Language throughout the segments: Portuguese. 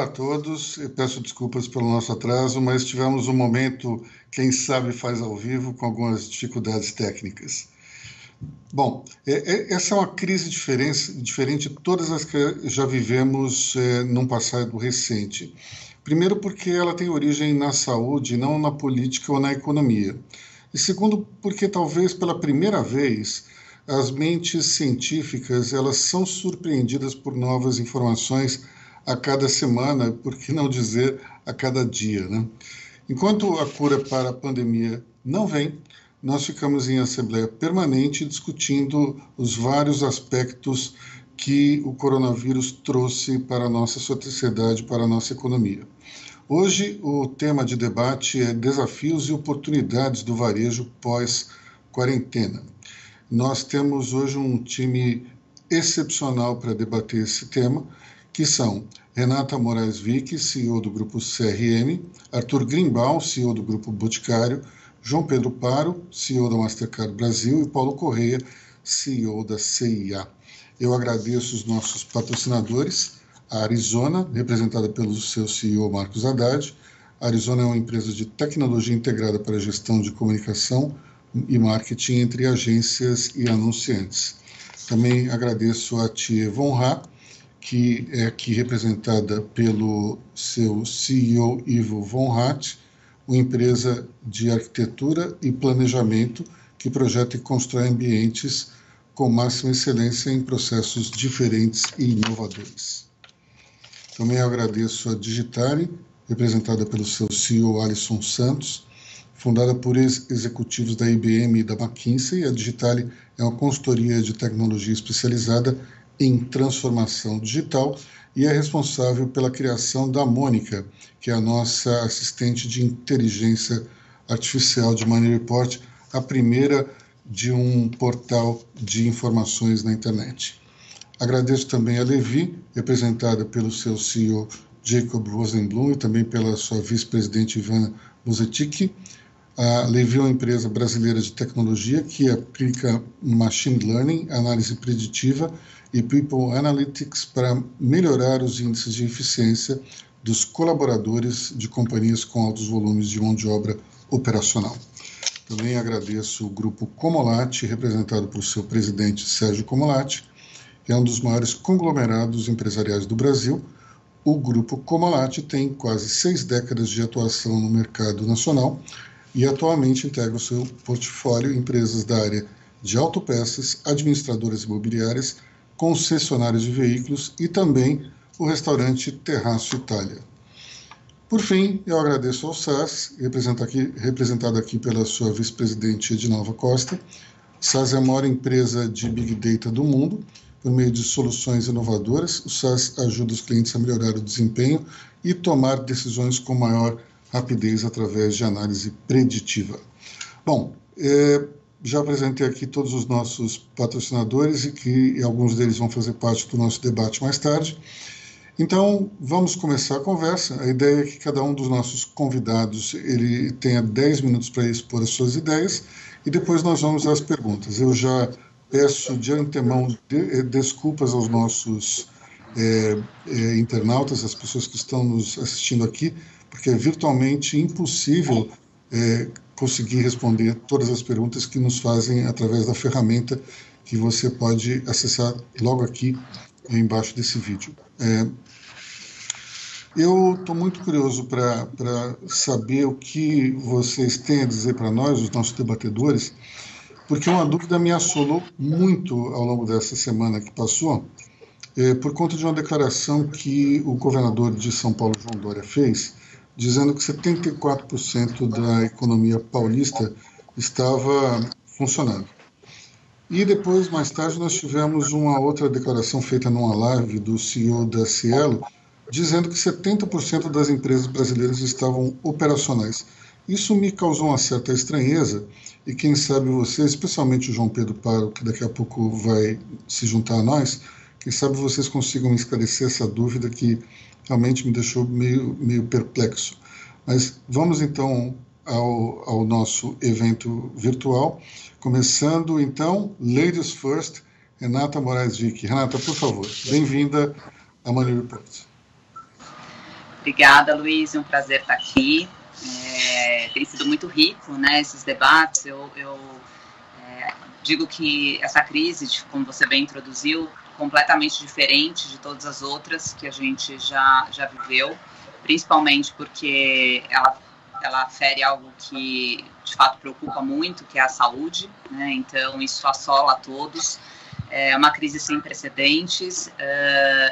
Olá a todos, eu peço desculpas pelo nosso atraso, mas tivemos um momento, quem sabe faz ao vivo, com algumas dificuldades técnicas. Bom, essa é uma crise diferente de todas as que já vivemos num passado recente. Primeiro porque ela tem origem na saúde, não na política ou na economia. E segundo porque talvez pela primeira vez as mentes científicas elas são surpreendidas por novas informações a cada semana, por que não dizer a cada dia, né? Enquanto a cura para a pandemia não vem, nós ficamos em assembleia permanente discutindo os vários aspectos que o coronavírus trouxe para a nossa sociedade, para a nossa economia. Hoje, o tema de debate é desafios e oportunidades do varejo pós-quarentena. Nós temos hoje um time excepcional para debater esse tema, que são Renata Moraes Vick, CEO do Grupo CRM, Arthur Greenbaum, CEO do Grupo Boticário, João Pedro Paro, CEO da Mastercard Brasil, e Paulo Correia, CEO da CIA. Eu agradeço os nossos patrocinadores, a Arizona, representada pelo seu CEO Marcos Haddad. A Arizona é uma empresa de tecnologia integrada para a gestão de comunicação e marketing entre agências e anunciantes. Também agradeço a Thier Von Ra, que é aqui representada pelo seu CEO Ivo Von Rath, uma empresa de arquitetura e planejamento que projeta e constrói ambientes com máxima excelência em processos diferentes e inovadores. Também agradeço a Digitale, representada pelo seu CEO Alisson Santos, fundada por ex-executivos da IBM e da McKinsey. A Digitale é uma consultoria de tecnologia especializada em transformação digital e é responsável pela criação da Mônica, que é a nossa assistente de inteligência artificial de Money Report, a primeira de um portal de informações na internet. Agradeço também a Levi, representada pelo seu CEO Jacob Rosenblum e também pela sua vice-presidente Ivana Buzetic. A Levi é uma empresa brasileira de tecnologia que aplica Machine Learning, análise preditiva e People Analytics para melhorar os índices de eficiência dos colaboradores de companhias com altos volumes de mão de obra operacional. Também agradeço o Grupo Comolati, representado por seu presidente Sérgio Comolati, que é um dos maiores conglomerados empresariais do Brasil. O Grupo Comolati tem quase 6 décadas de atuação no mercado nacional e atualmente integra o seu portfólio empresas da área de autopeças, administradoras imobiliárias, concessionários de veículos e também o restaurante Terraço Itália. Por fim, eu agradeço ao SAS, representado aqui pela sua vice-presidente Edinalva Costa. SAS é a maior empresa de Big Data do mundo. Por meio de soluções inovadoras, o SAS ajuda os clientes a melhorar o desempenho e tomar decisões com maior rapidez através de análise preditiva. Bom, já apresentei aqui todos os nossos patrocinadores e alguns deles vão fazer parte do nosso debate mais tarde. Então, vamos começar a conversa. A ideia é que cada um dos nossos convidados ele tenha 10 minutos para expor as suas ideias e depois nós vamos às perguntas. Eu já peço de antemão desculpas aos nossos internautas, as pessoas que estão nos assistindo aqui, porque é virtualmente impossível conseguir responder todas as perguntas que nos fazem através da ferramenta que você pode acessar logo aqui embaixo desse vídeo. Eu estou muito curioso para saber o que vocês têm a dizer para nós, os nossos debatedores, porque uma dúvida me assolou muito ao longo dessa semana que passou, por conta de uma declaração que o governador de São Paulo, João Dória, fez, dizendo que 74% da economia paulista estava funcionando. E depois, mais tarde, nós tivemos uma outra declaração feita numa live do CEO da Cielo, dizendo que 70% das empresas brasileiras estavam operacionais. Isso me causou uma certa estranheza, e quem sabe você, especialmente o João Pedro Paro, que daqui a pouco vai se juntar a nós, quem sabe vocês consigam me esclarecer essa dúvida que realmente me deixou meio perplexo. Mas vamos então ao nosso evento virtual. Começando então, Ladies First, Renata Moraes Vick. Renata, por favor, bem-vinda a Money Report. Obrigada, Luiz, é um prazer estar aqui. Tem sido muito rico, né, esses debates. Eu digo que essa crise, como você bem introduziu, completamente diferente de todas as outras que a gente já viveu, principalmente porque ela fere algo que de fato preocupa muito, que é a saúde, né? Então isso assola a todos. É uma crise sem precedentes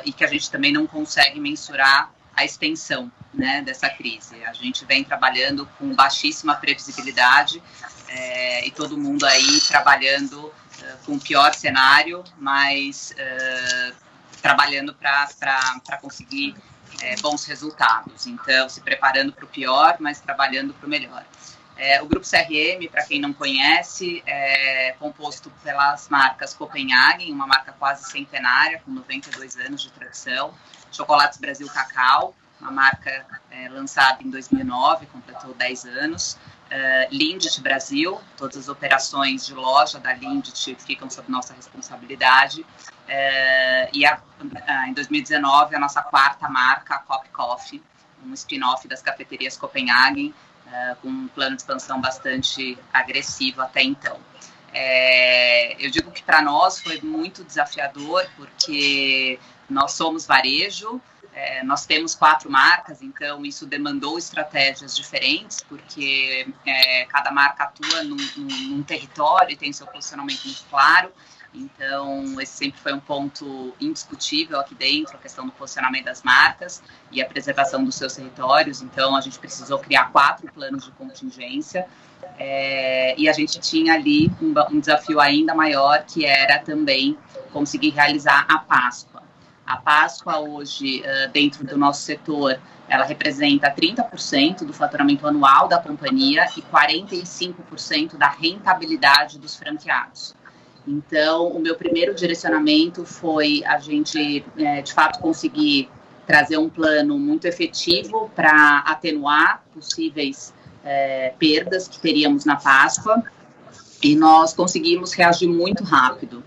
e que a gente também não consegue mensurar a extensão, né, dessa crise. A gente vem trabalhando com baixíssima previsibilidade e todo mundo aí trabalhando com o pior cenário, mas trabalhando para conseguir bons resultados. Então, se preparando para o pior, mas trabalhando para o melhor. O Grupo CRM, para quem não conhece, é composto pelas marcas Copenhagen, uma marca quase centenária, com 92 anos de tradição, Chocolates Brasil Cacau, uma marca lançada em 2009, completou 10 anos, Lindt Brasil, todas as operações de loja da Lindt ficam sob nossa responsabilidade, e em 2019 a nossa quarta marca, a Cop Coffee, um spin-off das cafeterias Copenhagen, com um plano de expansão bastante agressivo até então. Eu digo que para nós foi muito desafiador, porque nós somos varejo, nós temos 4 marcas, então isso demandou estratégias diferentes, porque cada marca atua num território e tem seu posicionamento muito claro. Então, esse sempre foi um ponto indiscutível aqui dentro, a questão do posicionamento das marcas e a preservação dos seus territórios. Então, a gente precisou criar 4 planos de contingência e a gente tinha ali um desafio ainda maior, que era também conseguir realizar a Páscoa. A Páscoa hoje, dentro do nosso setor, ela representa 30% do faturamento anual da companhia e 45% da rentabilidade dos franqueados. Então, o meu primeiro direcionamento foi a gente, de fato, conseguir trazer um plano muito efetivo para atenuar possíveis perdas que teríamos na Páscoa, e nós conseguimos reagir muito rápido.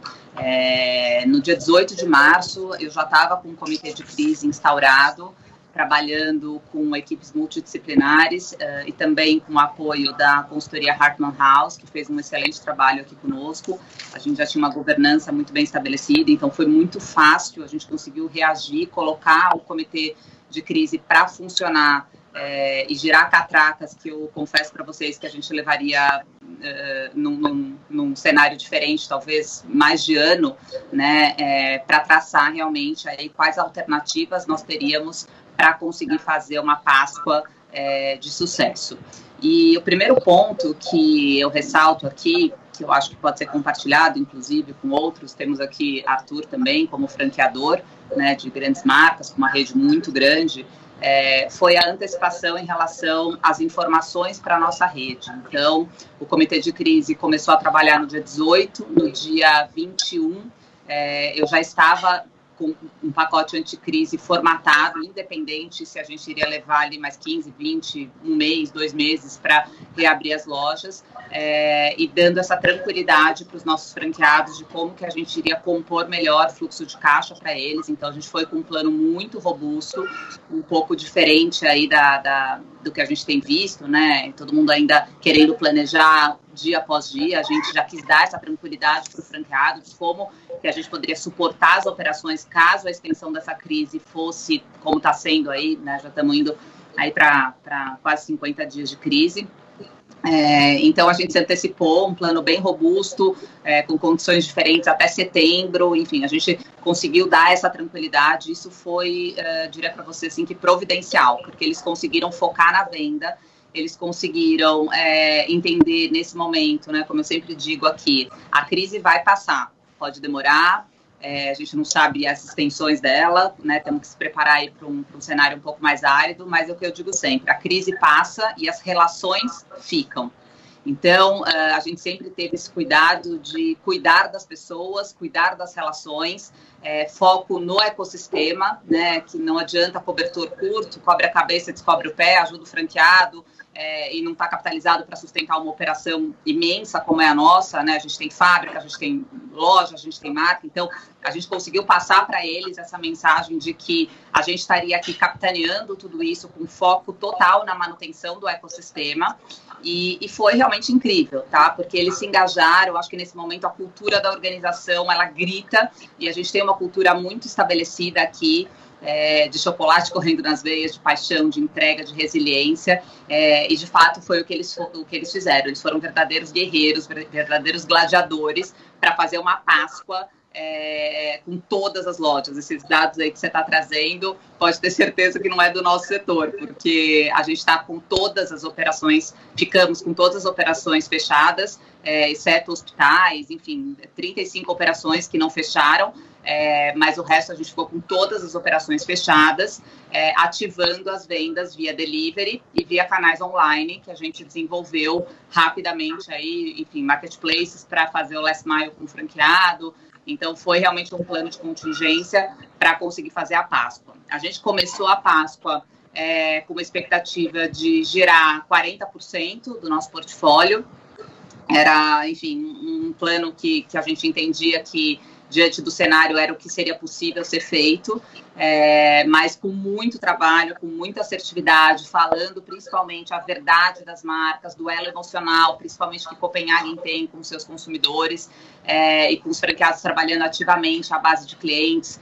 No dia 18 de março, eu já estava com um comitê de crise instaurado, trabalhando com equipes multidisciplinares e também com o apoio da consultoria Hartman House, que fez um excelente trabalho aqui conosco. A gente já tinha uma governança muito bem estabelecida, então foi muito fácil, a gente conseguiu reagir, colocar o comitê de crise para funcionar e girar catracas, que eu confesso para vocês que a gente levaria num cenário diferente, talvez mais de ano, né, para traçar realmente aí quais alternativas nós teríamos para conseguir fazer uma Páscoa de sucesso. E o primeiro ponto que eu ressalto aqui, que eu acho que pode ser compartilhado, inclusive, com outros, temos aqui Arthur também como franqueador, né, de grandes marcas, com uma rede muito grande, foi a antecipação em relação às informações para a nossa rede. Então, o comitê de crise começou a trabalhar no dia 18, no dia 21, eu já estava com um pacote anticrise formatado, independente se a gente iria levar ali mais 15, 20, um mês, 2 meses para reabrir as lojas, e dando essa tranquilidade para os nossos franqueados de como que a gente iria compor melhor fluxo de caixa para eles. Então, a gente foi com um plano muito robusto, um pouco diferente aí do que a gente tem visto, né? Todo mundo ainda querendo planejar dia após dia. A gente já quis dar essa tranquilidade para o franqueado de como que a gente poderia suportar as operações caso a extensão dessa crise fosse como está sendo aí, né? Já estamos indo aí para quase 50 dias de crise. Então, a gente se antecipou, um plano bem robusto, com condições diferentes até setembro. Enfim, a gente conseguiu dar essa tranquilidade. Isso foi, diria para você assim, que providencial, porque eles conseguiram focar na venda, eles conseguiram entender nesse momento, né, como eu sempre digo aqui, a crise vai passar, pode demorar, a gente não sabe as extensões dela, né, temos que se preparar aí para um cenário um pouco mais árido, mas é o que eu digo sempre, a crise passa e as relações ficam. Então, a gente sempre teve esse cuidado de cuidar das pessoas, cuidar das relações, foco no ecossistema, né, que não adianta cobertor curto, cobre a cabeça, descobre o pé, ajuda o franqueado, e não está capitalizado para sustentar uma operação imensa como é a nossa, né? A gente tem fábrica, a gente tem loja, a gente tem marca, então a gente conseguiu passar para eles essa mensagem de que a gente estaria aqui capitaneando tudo isso com foco total na manutenção do ecossistema, e foi realmente incrível, tá? Porque eles se engajaram. Eu acho que nesse momento a cultura da organização, ela grita, e a gente tem uma cultura muito estabelecida aqui, de chocolate correndo nas veias, de paixão, de entrega, de resiliência, e de fato foi o que eles fizeram. Eles foram verdadeiros guerreiros, verdadeiros gladiadores para fazer uma Páscoa com todas as lojas. Esses dados aí que você está trazendo, pode ter certeza que não é do nosso setor, porque a gente está com todas as operações, ficamos com todas as operações fechadas, exceto hospitais, enfim, 35 operações que não fecharam, mas o resto a gente ficou com todas as operações fechadas, ativando as vendas via delivery e via canais online que a gente desenvolveu rapidamente aí, enfim, marketplaces para fazer o last mile com o franqueado. Então foi realmente um plano de contingência para conseguir fazer a Páscoa. A gente começou a Páscoa com uma expectativa de gerar 40% do nosso portfólio. Era, enfim, um plano que a gente entendia que, diante do cenário, era o que seria possível ser feito, mas com muito trabalho, com muita assertividade, falando principalmente a verdade das marcas, do elo emocional, principalmente que Copenhagen tem com seus consumidores, e com os franqueados trabalhando ativamente à base de clientes,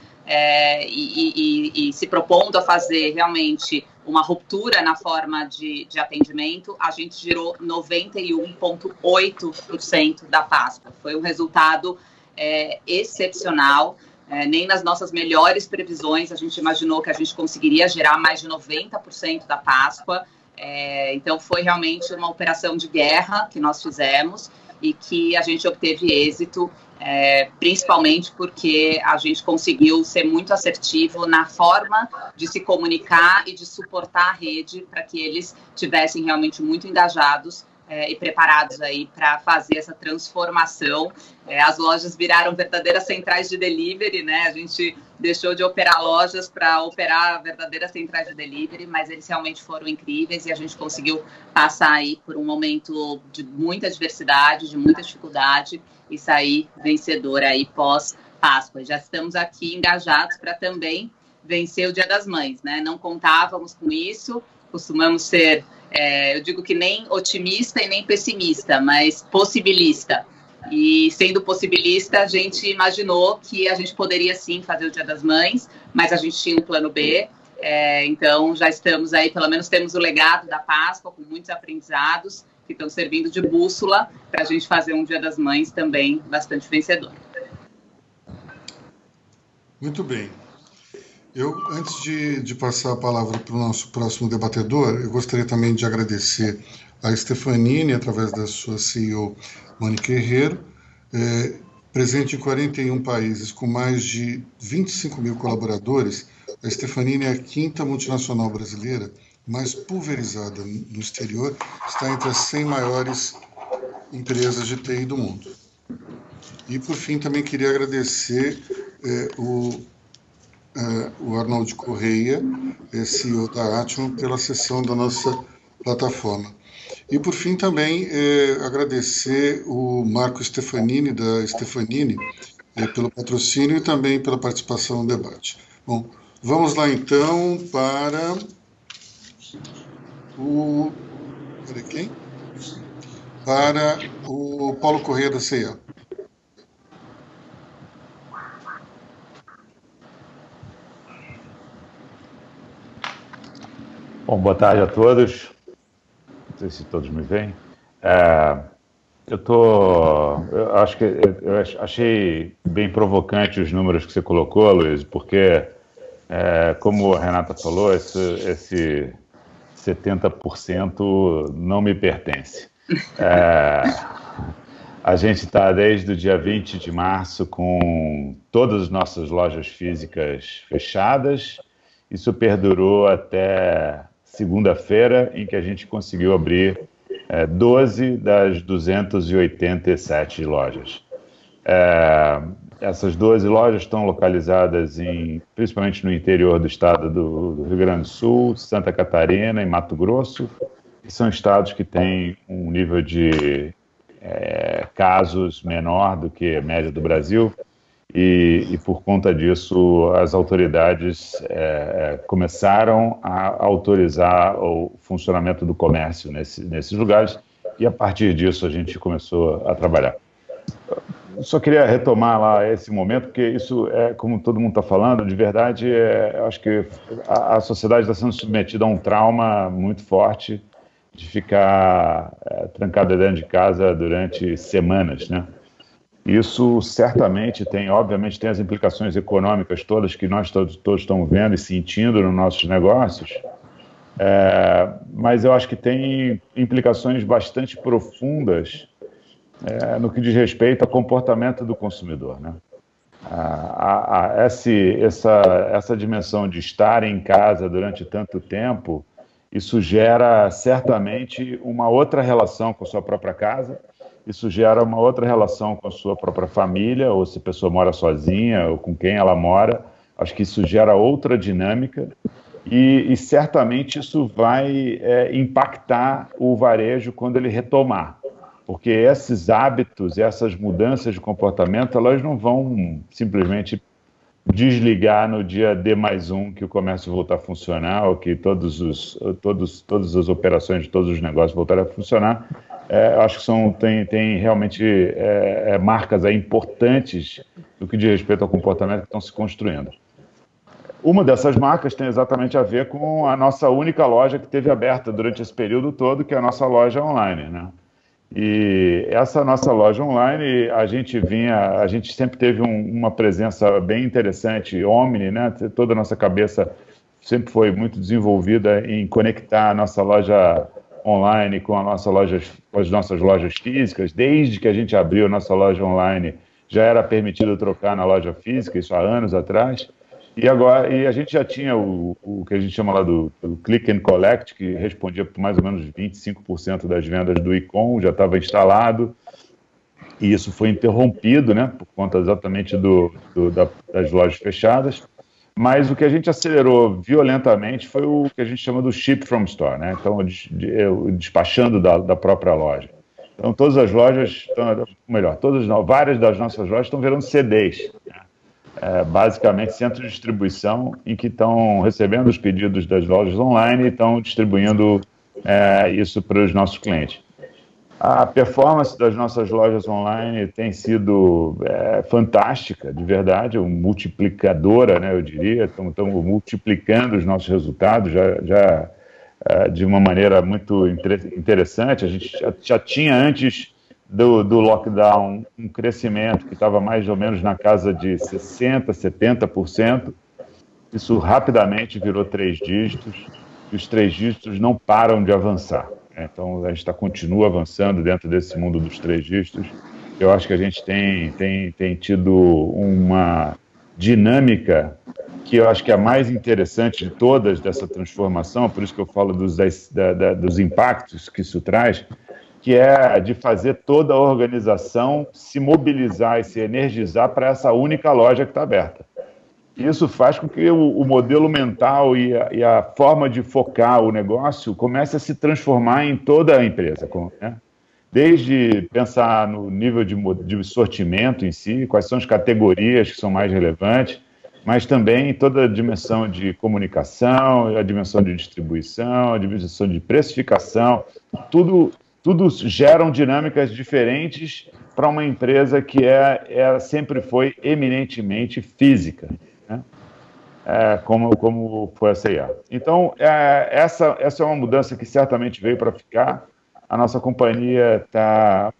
e se propondo a fazer realmente uma ruptura na forma de atendimento. A gente gerou 91,8% da Páscoa. Foi um resultado excepcional. Nem nas nossas melhores previsões a gente imaginou que a gente conseguiria gerar mais de 90% da Páscoa. Então foi realmente uma operação de guerra que nós fizemos e que a gente obteve êxito, principalmente porque a gente conseguiu ser muito assertivo na forma de se comunicar e de suportar a rede para que eles tivessem realmente muito engajados e preparados aí para fazer essa transformação. As lojas viraram verdadeiras centrais de delivery, né? A gente deixou de operar lojas para operar verdadeiras centrais de delivery, mas eles realmente foram incríveis e a gente conseguiu passar aí por um momento de muita adversidade, de muita dificuldade e sair vencedor aí pós-Páscoa. Já estamos aqui engajados para também vencer o Dia das Mães, né? Não contávamos com isso, costumamos ser, eu digo que nem otimista e nem pessimista, mas possibilista. E sendo possibilista, a gente imaginou que a gente poderia sim fazer o Dia das Mães, mas a gente tinha um plano B, então já estamos aí, pelo menos temos o legado da Páscoa, com muitos aprendizados que estão servindo de bússola para a gente fazer um Dia das Mães também bastante vencedor. Muito bem. Antes de passar a palavra para o nosso próximo debatedor, eu gostaria também de agradecer a Stefanini, através da sua CEO, Mônica Herrero, presente em 41 países, com mais de 25 mil colaboradores. A Stefanini é a quinta multinacional brasileira mais pulverizada no exterior, está entre as 100 maiores empresas de TI do mundo. E, por fim, também queria agradecer o Arnoldo Correia, CEO da Atman, pela sessão da nossa plataforma. E, por fim, também agradecer o Marco Stefanini, da Stefanini, pelo patrocínio e também pela participação no debate. Bom, vamos lá, então, para o... Para o Paulo Correia, da CIA. Bom, boa tarde a todos. Não sei se todos me veem. Eu achei bem provocante os números que você colocou, Luiz, porque, como a Renata falou, esse 70% não me pertence. A gente está desde o dia 20 de março com todas as nossas lojas físicas fechadas. Isso perdurou até segunda-feira, em que a gente conseguiu abrir 12 das 287 lojas. Essas 12 lojas estão localizadas principalmente no interior do estado do Rio Grande do Sul, Santa Catarina e Mato Grosso, que são estados que têm um nível de casos menor do que a média do Brasil, e por conta disso as autoridades começaram a autorizar o funcionamento do comércio nesses lugares, e a partir disso a gente começou a trabalhar. Só queria retomar lá esse momento, porque isso como todo mundo está falando, de verdade, acho que a sociedade está sendo submetida a um trauma muito forte de ficar trancada dentro de casa durante semanas, né? Isso certamente obviamente tem as implicações econômicas todas que nós todos estamos vendo e sentindo nos nossos negócios, mas eu acho que tem implicações bastante profundas no que diz respeito ao comportamento do consumidor, né? Essa dimensão de estar em casa durante tanto tempo, isso gera certamente uma outra relação com a sua própria casa, isso gera uma outra relação com a sua própria família, ou se a pessoa mora sozinha, ou com quem ela mora. Acho que isso gera outra dinâmica e certamente isso vai impactar o varejo quando ele retomar. Porque esses hábitos, essas mudanças de comportamento, elas não vão simplesmente desligar no dia D+1 que o comércio voltar a funcionar, ou que todas as operações de todos os negócios voltarem a funcionar. Acho que tem realmente marcas aí importantes no que diz respeito ao comportamento que estão se construindo. Uma dessas marcas tem exatamente a ver com a nossa única loja que esteve aberta durante esse período todo, que é a nossa loja online, né? E essa nossa loja online, a gente sempre teve uma presença bem interessante, omni, né? Toda a nossa cabeça sempre foi muito desenvolvida em conectar a nossa loja online com as nossas lojas físicas. Desde que a gente abriu a nossa loja online, já era permitido trocar na loja física, isso há anos atrás. E a gente já tinha o que a gente chama lá do Click and Collect, que respondia por mais ou menos 25% das vendas do e-com, já estava instalado, e isso foi interrompido, né, por conta exatamente das lojas fechadas. Mas o que a gente acelerou violentamente foi o que a gente chama do Ship from Store, né? Então, despachando da própria loja. Então, todas as lojas, várias das nossas lojas estão virando CDs, né? Basicamente centros de distribuição em que estão recebendo os pedidos das lojas online e estão distribuindo isso para os nossos clientes. A performance das nossas lojas online tem sido fantástica, de verdade, multiplicadora, né, eu diria. Estamos multiplicando os nossos resultados já de uma maneira muito interessante. A gente já tinha antes do lockdown um crescimento que estava mais ou menos na casa de 60%, 70%. Isso rapidamente virou 3 dígitos, e os 3 dígitos não param de avançar. Então, a gente continua avançando dentro desse mundo dos 3 dígitos. Eu acho que a gente tem tido uma dinâmica que eu acho que é a mais interessante de todas dessa transformação, por isso que eu falo dos impactos que isso traz, que é de fazer toda a organização se mobilizar e se energizar para essa única loja que está aberta. Isso faz com que o modelo mental e a forma de focar o negócio comece a se transformar em toda a empresa, né? Desde pensar no nível de sortimento em si, quais são as categorias que são mais relevantes, mas também toda a dimensão de comunicação, a dimensão de distribuição, a dimensão de precificação, tudo geram dinâmicas diferentes para uma empresa que sempre foi eminentemente física, né? Como foi a C&A. Então, essa é uma mudança que certamente veio para ficar. A nossa companhia está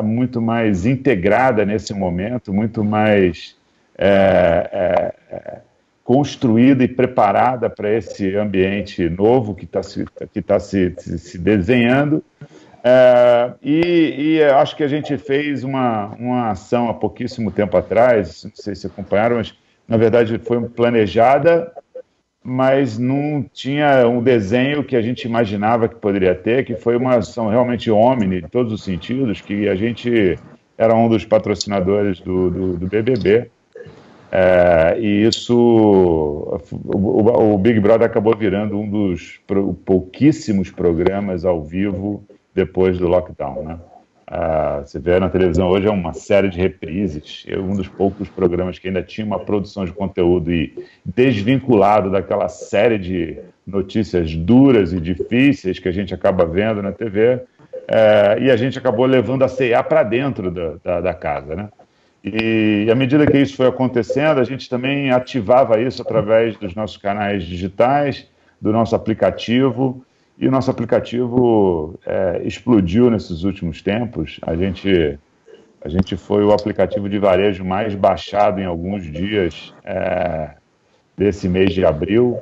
muito mais integrada nesse momento, muito mais construída e preparada para esse ambiente novo que está se desenhando. E acho que a gente fez uma ação há pouquíssimo tempo atrás, não sei se acompanharam, mas na verdade foi planejada, mas não tinha um desenho que a gente imaginava que poderia ter, que foi uma ação realmente omni, em todos os sentidos, que a gente era um dos patrocinadores do BBB. E isso, o Big Brother acabou virando um dos pouquíssimos programas ao vivo depois do lockdown, né? Você vê na televisão hoje é uma série de reprises, um dos poucos programas que ainda tinha uma produção de conteúdo e desvinculado daquela série de notícias duras e difíceis que a gente acaba vendo na TV, e a gente acabou levando a C&A para dentro da casa, né? E à medida que isso foi acontecendo, a gente também ativava isso através dos nossos canais digitais, do nosso aplicativo, e o nosso aplicativo explodiu nesses últimos tempos. A gente foi o aplicativo de varejo mais baixado em alguns dias desse mês de abril,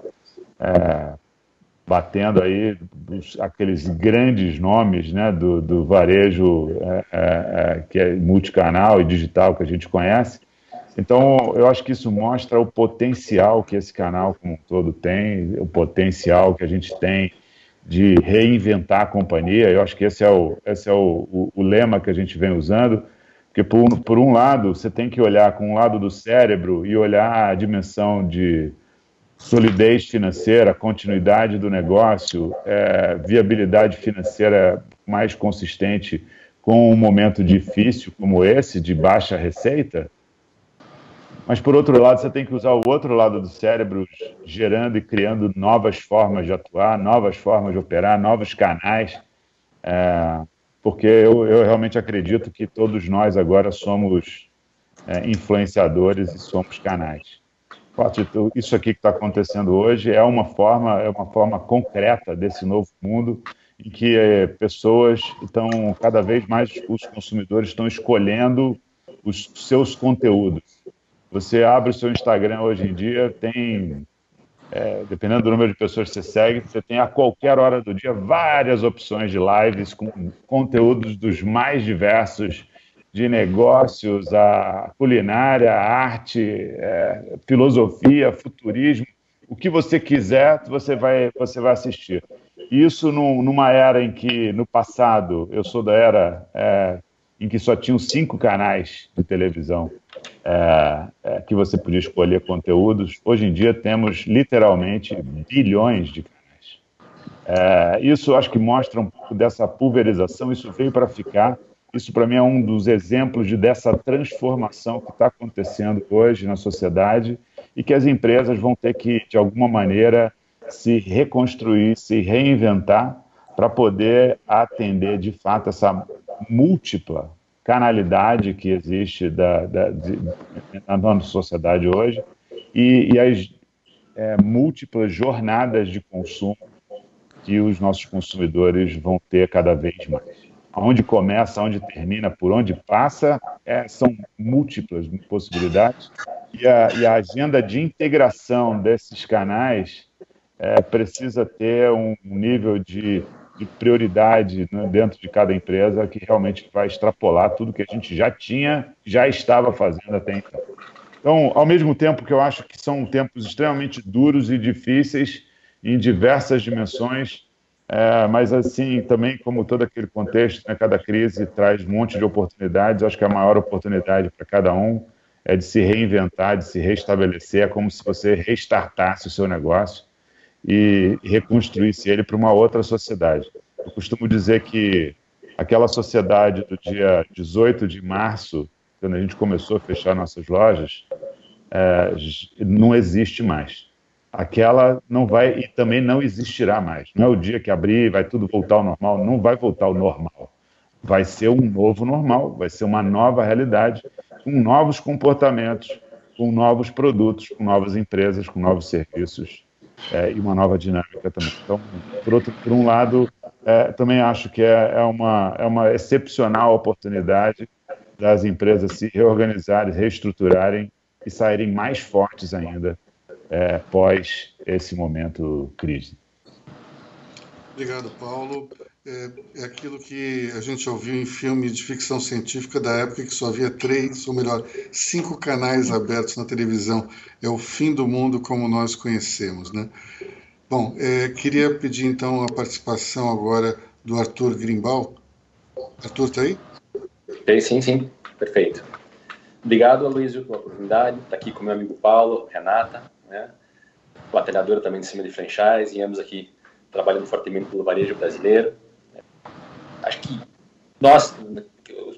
batendo aí aqueles grandes nomes, né, do varejo que é multicanal e digital que a gente conhece. Então, eu acho que isso mostra o potencial que esse canal como um todo tem, o potencial que a gente tem de reinventar a companhia. Eu acho que esse é o lema que a gente vem usando, porque por um lado, você tem que olhar com um lado do cérebro e olhar a dimensão de solidez financeira, continuidade do negócio, viabilidade financeira mais consistente com um momento difícil como esse, de baixa receita. Mas, por outro lado, você tem que usar o outro lado do cérebro, gerando e criando novas formas de atuar, novas formas de operar, novos canais, porque eu realmente acredito que todos nós agora somos influenciadores e somos canais. Isso aqui que está acontecendo hoje é uma forma concreta desse novo mundo em que pessoas estão, cada vez mais os consumidores estão escolhendo os seus conteúdos. Você abre o seu Instagram hoje em dia, tem, dependendo do número de pessoas que você segue, você tem a qualquer hora do dia várias opções de lives com conteúdos dos mais diversos, de negócios, a culinária, a arte, filosofia, futurismo, o que você quiser, você vai assistir. Isso numa era em que, no passado, eu sou da era em que só tinham 5 canais de televisão que você podia escolher conteúdos. Hoje em dia temos literalmente bilhões de canais. Isso acho que mostra um pouco dessa pulverização, isso veio para ficar. Isso, para mim, é um dos exemplos dessa transformação que está acontecendo hoje na sociedade e que as empresas vão ter que, de alguma maneira, se reconstruir, se reinventar para poder atender, de fato, essa múltipla canalidade que existe na nossa sociedade hoje e as múltiplas jornadas de consumo que os nossos consumidores vão ter cada vez mais. Onde começa, onde termina, por onde passa, são múltiplas possibilidades. E a agenda de integração desses canais precisa ter um nível de prioridade, né, dentro de cada empresa que realmente vai extrapolar tudo que a gente já estava fazendo até então. Então, ao mesmo tempo que eu acho que são tempos extremamente duros e difíceis em diversas dimensões, mas assim, também como todo aquele contexto, né, cada crise traz um monte de oportunidades. Eu acho que a maior oportunidade para cada um é de se reinventar, de se restabelecer. É como se você restartasse o seu negócio e reconstruísse ele para uma outra sociedade. Eu costumo dizer que aquela sociedade do dia 18 de março, quando a gente começou a fechar nossas lojas, não existe mais. Aquela não vai e também não existirá mais. Não é o dia que abrir, vai tudo voltar ao normal. Não vai voltar ao normal. Vai ser um novo normal, vai ser uma nova realidade, com novos comportamentos, com novos produtos, com novas empresas, com novos serviços e uma nova dinâmica também. Então, por um lado, também acho que é uma excepcional oportunidade das empresas se reorganizarem, reestruturarem e saírem mais fortes ainda pós esse momento crise. Obrigado, Paulo. É aquilo que a gente ouviu em filmes de ficção científica da época, que só havia 3, ou melhor, 5 canais abertos na televisão. É o fim do mundo como nós conhecemos, né? Bom, queria pedir então a participação agora do Arthur Grimbal. Arthur, está aí? Sim, sim. Perfeito. Obrigado, Aloysio, pela oportunidade. Está aqui com meu amigo Paulo, Renata, né? Batalhadora também de cima de franchise, e ambos aqui trabalhando fortemente pelo varejo brasileiro. Acho que nós,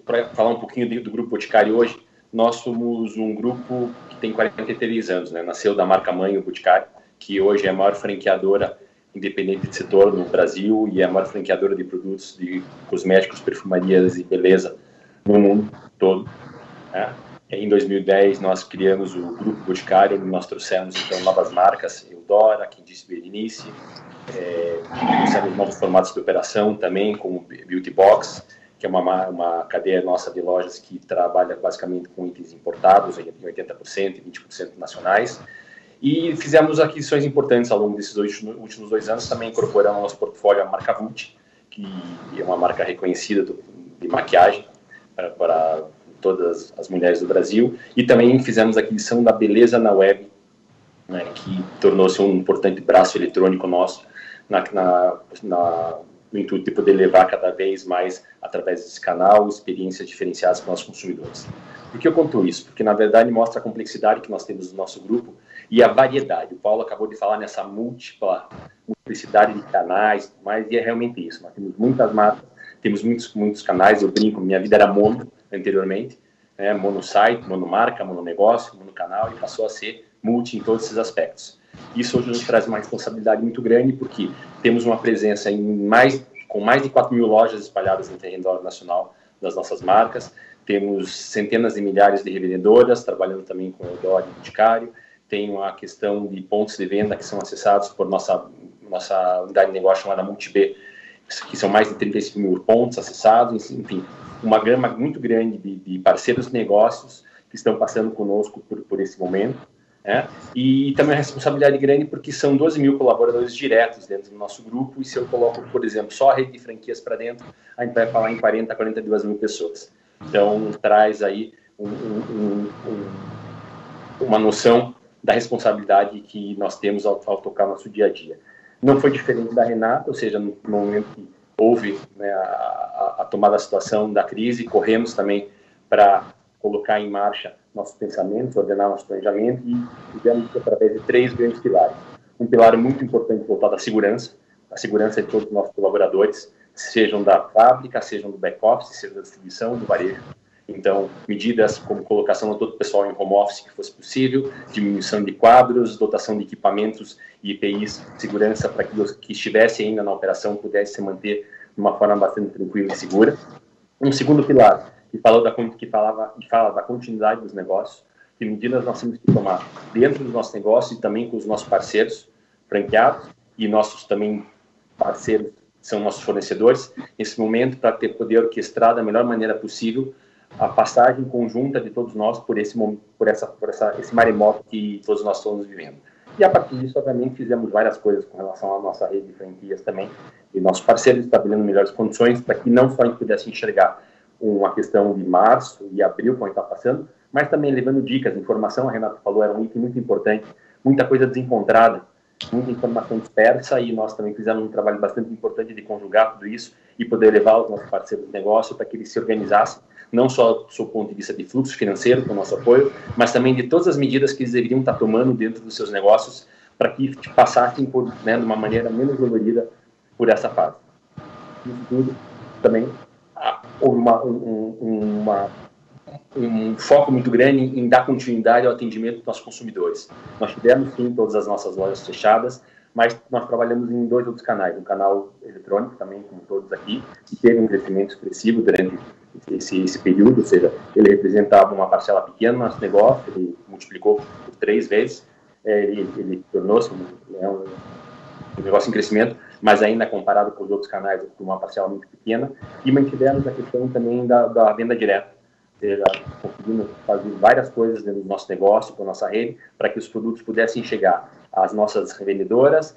para falar um pouquinho do Grupo Boticário hoje, nós somos um grupo que tem 43 anos, né? Nasceu da marca mãe, o Boticário, que hoje é a maior franqueadora independente de setor no Brasil e é a maior franqueadora de produtos de cosméticos, perfumarias e beleza no mundo todo, né? Em 2010, nós criamos o Grupo Boticário, nós trouxemos, então, novas marcas, Eudora, quem disse Berenice, trouxemos novos formatos de operação também, como Beauty Box, que é uma cadeia nossa de lojas que trabalha basicamente com itens importados, em 80% e 20% nacionais. E fizemos aquisições importantes ao longo desses últimos 2 anos, também incorporando ao nosso portfólio a marca Vult, que é uma marca reconhecida de maquiagem para todas as mulheres do Brasil, e também fizemos a aquisição da Beleza na Web, né, que tornou-se um importante braço eletrônico nosso no intuito de poder levar cada vez mais, através desse canal, experiências diferenciadas para os nossos consumidores. Por que eu conto isso? Porque, na verdade, mostra a complexidade que nós temos no nosso grupo e a variedade. O Paulo acabou de falar nessa multiplicidade de canais, mas é realmente isso. Nós temos muitas marcas, temos muitos canais. Eu brinco, minha vida era mono anteriormente, né? Mono site, mono marca, mono negócio, mono canal, e passou a ser multi em todos esses aspectos. Isso hoje nos traz uma responsabilidade muito grande, porque temos uma presença com mais de 4.000 lojas espalhadas no território nacional das nossas marcas, temos centenas de milhares de revendedoras, trabalhando também com o Eudora e Boticário, tem uma questão de pontos de venda que são acessados por nossa unidade de negócio chamada Multib, que são mais de 35 mil pontos acessados, enfim, uma gama muito grande de parceiros de negócios que estão passando conosco por esse momento, né? E também uma responsabilidade grande porque são 12 mil colaboradores diretos dentro do nosso grupo, e se eu coloco, por exemplo, só a rede de franquias para dentro, a gente vai falar em 40 a 42 mil pessoas. Então, traz aí uma noção da responsabilidade que nós temos ao tocar nosso dia a dia. Não foi diferente da Renata, ou seja, no momento que houve, né, a tomada da situação da crise, corremos também para colocar em marcha nossos pensamentos, ordenar nosso planejamento, e fizemos através de 3 grandes pilares. Um pilar muito importante voltado à segurança de todos os nossos colaboradores, sejam da fábrica, sejam do back-office, seja da distribuição, do varejo. Então, medidas como colocação de todo o pessoal em home office que fosse possível, diminuição de quadros, dotação de equipamentos e EPIs de segurança para que os que estivessem ainda na operação pudessem se manter de uma forma bastante tranquila e segura. Um segundo pilar, que fala da continuidade dos negócios, que medidas nós temos que tomar dentro dos nossos negócios e também com os nossos parceiros franqueados e nossos também parceiros são nossos fornecedores, nesse momento, para poder orquestrar da melhor maneira possível a passagem conjunta de todos nós por esse maremoto que todos nós estamos vivendo. E a partir disso, obviamente, fizemos várias coisas com relação à nossa rede de franquias também, e nossos parceiros estabelecendo melhores condições para que não só a gente pudesse enxergar uma questão de março e abril, como a gente está passando, mas também levando dicas, informação, a Renata falou, era um item muito importante, muita coisa desencontrada, muita informação dispersa, e nós também fizemos um trabalho bastante importante de conjugar tudo isso e poder levar os nossos parceiros de negócio para que eles se organizassem, não só do seu ponto de vista de fluxo financeiro, com o nosso apoio, mas também de todas as medidas que eles deveriam estar tomando dentro dos seus negócios para que passassem de uma maneira menos dolorida por essa fase. Isso tudo também houve um foco muito grande em dar continuidade ao atendimento dos nossos consumidores. Nós tivemos, sim, todas as nossas lojas fechadas, mas nós trabalhamos em 2 outros canais. Um canal eletrônico também, como todos aqui, que teve um crescimento expressivo durante esse período, ou seja, ele representava uma parcela pequena do nosso negócio, ele multiplicou por 3 vezes, ele tornou-se um negócio em crescimento, mas ainda comparado com os outros canais, com uma parcela muito pequena, e mantivemos a questão também da venda direta, ou seja, conseguimos fazer várias coisas dentro do nosso negócio, com a nossa rede, para que os produtos pudessem chegar às nossas revendedoras,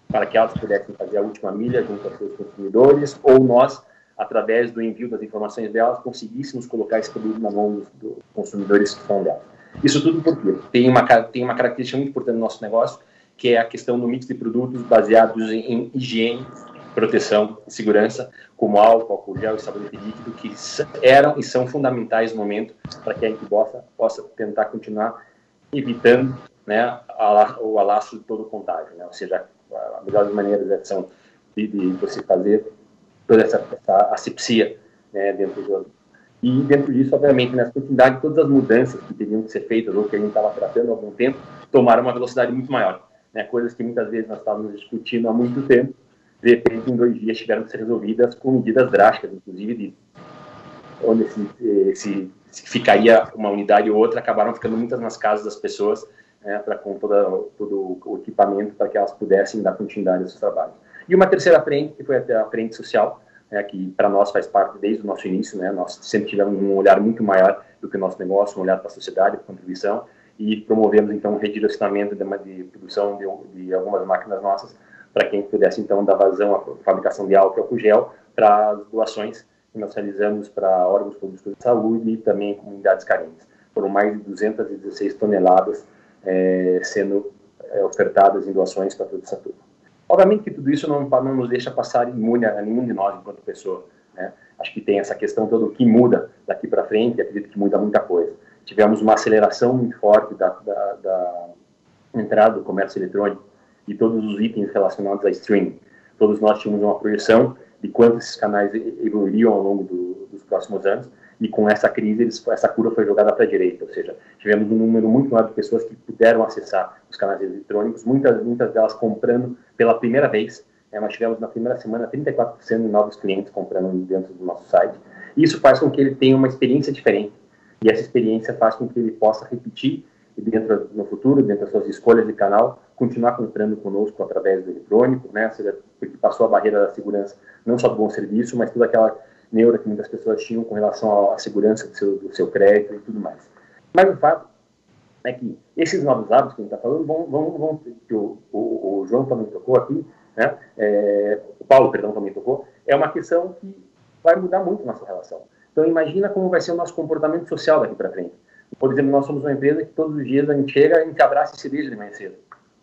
para que elas pudessem fazer a última milha junto aos seus consumidores, ou nós, através do envio das informações delas, conseguíssemos colocar esse produto na mão dos consumidores que são delas. Isso tudo porque tem uma característica muito importante no nosso negócio, que é a questão do mix de produtos baseados em higiene proteção e segurança, como álcool gel e sabonete líquido, que eram e são fundamentais no momento para que a gente possa tentar continuar evitando, né, o alastro de todo o contágio, né? Ou seja, a melhor das maneiras são de você fazer toda essa asepsia, né, dentro do... E dentro disso, obviamente, nessa continuidade, todas as mudanças que teriam que ser feitas ou que a gente estava tratando há algum tempo, tomaram uma velocidade muito maior, né? Coisas que muitas vezes nós estávamos discutindo há muito tempo, de repente, em 2 dias, tiveram que ser resolvidas com medidas drásticas, inclusive de onde se ficaria uma unidade ou outra, acabaram ficando muitas nas casas das pessoas, né, com todo o equipamento para que elas pudessem dar continuidade aos seus trabalhos. E uma terceira frente, que foi a frente social, né, que para nós faz parte desde o nosso início, né? Nós sempre tivemos um olhar muito maior do que o nosso negócio, um olhar para a sociedade, para a contribuição, e promovemos então um redirecionamento de produção de algumas máquinas nossas para quem pudesse então dar vazão à fabricação de álcool gel para as doações que nós realizamos para órgãos públicos de saúde e também comunidades carentes. Foram mais de 216 toneladas sendo ofertadas em doações para todo o setor. Obviamente que tudo isso não nos deixa passar imune a nenhum de nós enquanto pessoa, né? Acho que tem essa questão toda, o que muda daqui para frente, acredito que muda muita coisa. Tivemos uma aceleração muito forte da entrada do comércio eletrônico e todos os itens relacionados a streaming. Todos nós tínhamos uma projeção de quanto esses canais evoluiriam ao longo dos próximos anos, e com essa crise, essa curva foi jogada para a direita, ou seja, tivemos um número muito maior de pessoas que puderam acessar os canais eletrônicos, muitas delas comprando pela primeira vez, né? Nós tivemos na primeira semana 34% de novos clientes comprando dentro do nosso site, e isso faz com que ele tenha uma experiência diferente, e essa experiência faz com que ele possa repetir no futuro, dentro das suas escolhas de canal, continuar comprando conosco através do eletrônico, né? Porque passou a barreira da segurança, não só do bom serviço, mas toda aquela neura que muitas pessoas tinham com relação à segurança do seu crédito e tudo mais. Mas o fato é que esses novos hábitos que a gente está falando vão que o João também tocou aqui, né? O Paulo, perdão, também tocou, é uma questão que vai mudar muito a nossa relação. Então imagina como vai ser o nosso comportamento social daqui para frente. Por exemplo, nós somos uma empresa que todos os dias a gente chega, a gente abraça e se beija de manhã cedo.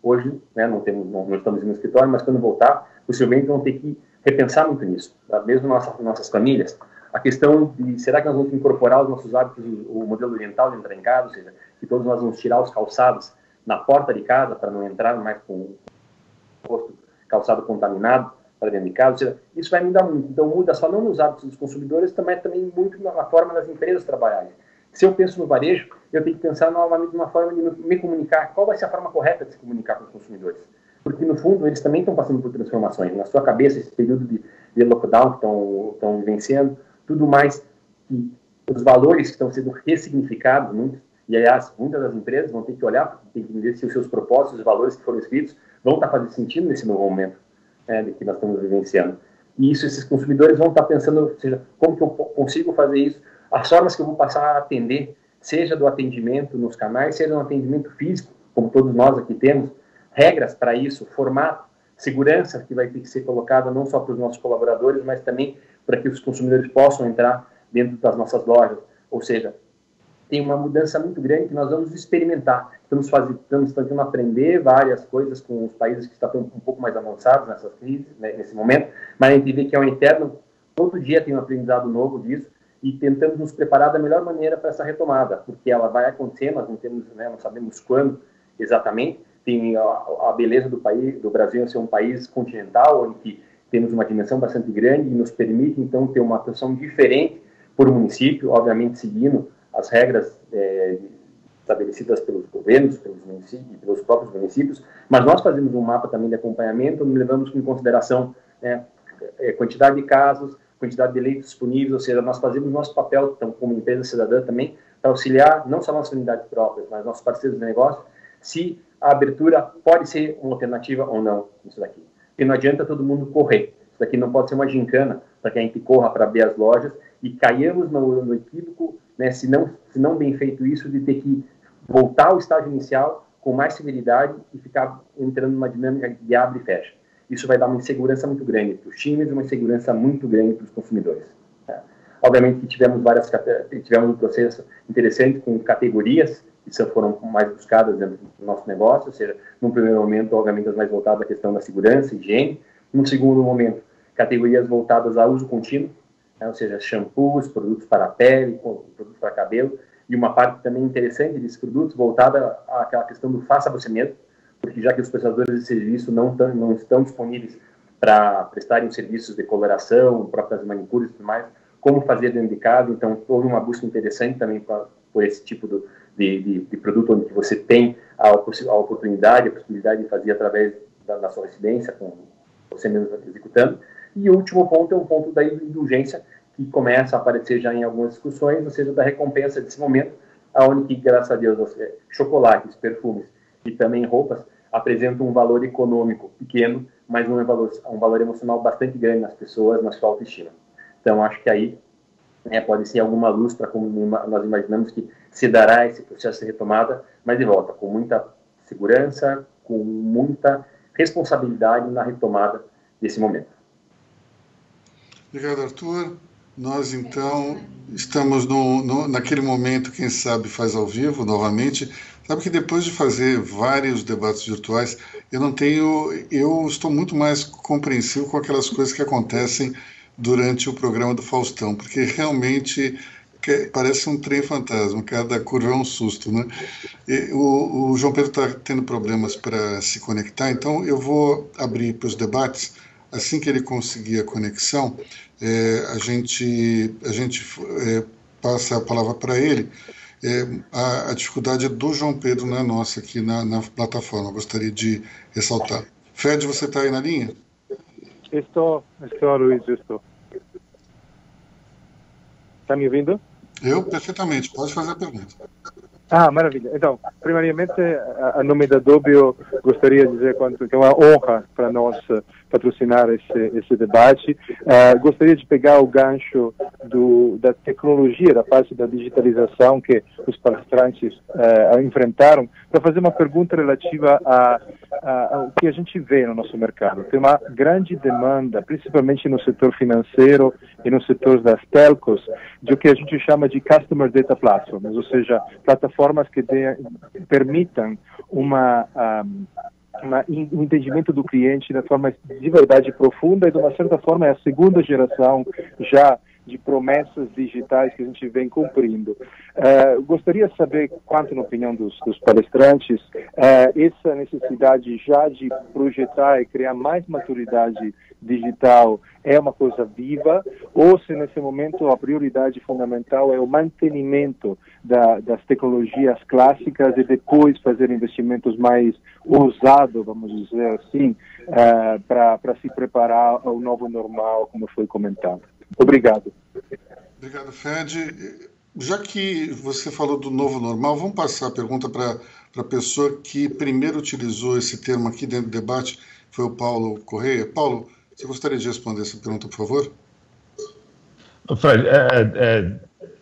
Hoje, né, não estamos no escritório, mas quando voltar, possivelmente vamos ter que repensar muito nisso. Mesmo nossas famílias, a questão de, será que nós vamos incorporar os nossos hábitos, o modelo oriental de entrar em casa, ou seja, que todos nós vamos tirar os calçados na porta de casa para não entrar mais com o calçado contaminado para dentro de casa, ou seja, isso vai mudar muito. Então muda só não nos hábitos dos consumidores, também muito na forma das empresas trabalharem. Se eu penso no varejo, eu tenho que pensar novamente numa forma de me comunicar. Qual vai ser a forma correta de se comunicar com os consumidores? Porque, no fundo, eles também estão passando por transformações. Na sua cabeça, esse período de lockdown que estão vivenciando, tudo mais que os valores que estão sendo ressignificados, e, aliás, muitas das empresas vão ter que olhar, porque tem que entender se os seus propósitos, os valores que foram escritos, vão estar fazendo sentido nesse novo momento, né, de que nós estamos vivenciando. E isso, esses consumidores vão estar pensando, ou seja, como que eu consigo fazer isso? As formas que eu vou passar a atender, seja do atendimento nos canais, seja no atendimento físico, como todos nós aqui temos, regras para isso, formato, segurança que vai ter que ser colocada não só para os nossos colaboradores, mas também para que os consumidores possam entrar dentro das nossas lojas. Ou seja, tem uma mudança muito grande que nós vamos experimentar. Estamos tentando aprender várias coisas com os países que estão um pouco mais avançados nessas crises, né, nesse momento, mas a gente vê que é um eterno, todo dia tem um aprendizado novo disso, e tentamos nos preparar da melhor maneira para essa retomada, porque ela vai acontecer, nós não temos, né, não sabemos quando exatamente. Tem a beleza do Brasil ser um país continental, onde temos uma dimensão bastante grande e nos permite, então, ter uma atuação diferente por município, obviamente seguindo as regras estabelecidas pelos governos, pelos municípios, pelos próprios municípios, mas nós fazemos um mapa também de acompanhamento, onde levamos em consideração, né, quantidade de casos, quantidade de leitos disponíveis, ou seja, nós fazemos nosso papel, então, como empresa cidadã também, para auxiliar não só nossas unidades próprias, mas nossos parceiros de negócio, se a abertura pode ser uma alternativa ou não, isso daqui. Porque não adianta todo mundo correr. Isso daqui não pode ser uma gincana para que a gente corra para abrir as lojas e caiamos no equívoco, né, se não bem feito isso, de ter que voltar ao estágio inicial com mais severidade e ficar entrando numa dinâmica de abre e fecha. Isso vai dar uma insegurança muito grande para os times e uma insegurança muito grande para os consumidores. Obviamente que tivemos um processo interessante com categorias que foram mais buscadas dentro do nosso negócio, ou seja, num primeiro momento, obviamente, as mais voltadas à questão da segurança, higiene. Num segundo momento, categorias voltadas a uso contínuo, né, ou seja, shampoos, produtos para a pele, produtos para cabelo, e uma parte também interessante desses produtos voltada àquela questão do faça você mesmo, porque já que os prestadores de serviço não estão disponíveis para prestarem serviços de coloração, próprias manicures e tudo mais, como fazer dentro de casa. Então, houve uma busca interessante também por esse tipo de produto, onde você tem a oportunidade, a possibilidade de fazer através da sua residência, com você mesmo executando. E o último ponto é um ponto da indulgência, que começa a aparecer já em algumas discussões, ou seja, da recompensa desse momento, aonde que, graças a Deus, chocolates, perfumes e também roupas apresentam um valor econômico pequeno, mas um valor emocional bastante grande nas pessoas, na sua autoestima. Então, acho que aí pode ser alguma luz para como nós imaginamos que se dará esse processo de retomada, mas de volta, com muita segurança, com muita responsabilidade na retomada desse momento. Obrigado, Arthur. Nós, então, estamos naquele momento, quem sabe faz ao vivo, novamente. Sabe que depois de fazer vários debates virtuais, eu estou muito mais compreensivo com aquelas coisas que acontecem durante o programa do Faustão, porque realmente parece um trem fantasma, cada curva é um susto, né? O João Pedro está tendo problemas para se conectar, então eu vou abrir para os debates. Assim que ele conseguir a conexão, a gente passa a palavra para ele. A dificuldade do João Pedro não é nossa aqui na plataforma, eu gostaria de ressaltar. Fred, você está aí na linha? Estou, Luiz, estou. Está me ouvindo? Eu, perfeitamente. Pode fazer a pergunta. Maravilha. Então, primeiramente, a nome da Adobe, eu gostaria de dizer que é uma honra para nós patrocinar esse debate. Gostaria de pegar o gancho da tecnologia, da parte da digitalização que os palestrantes enfrentaram, para fazer uma pergunta relativa ao que a gente vê no nosso mercado. Tem uma grande demanda, principalmente no setor financeiro e no setor das telcos, de o que a gente chama de Customer Data Platforms, ou seja, plataformas que permitam um entendimento do cliente de forma de verdade profunda e, de uma certa forma, é a segunda geração já de promessas digitais que a gente vem cumprindo. Gostaria de saber quanto, na opinião dos palestrantes, essa necessidade já de projetar e criar mais maturidade digital é uma coisa viva, ou se nesse momento a prioridade fundamental é o mantenimento das tecnologias clássicas e depois fazer investimentos mais ousados, vamos dizer assim, para se preparar ao novo normal, como foi comentado. Obrigado. Obrigado, Fred. Já que você falou do novo normal, vamos passar a pergunta para a pessoa que primeiro utilizou esse termo aqui dentro do debate, foi o Paulo Correia. Paulo, você gostaria de responder essa pergunta, por favor? Fred,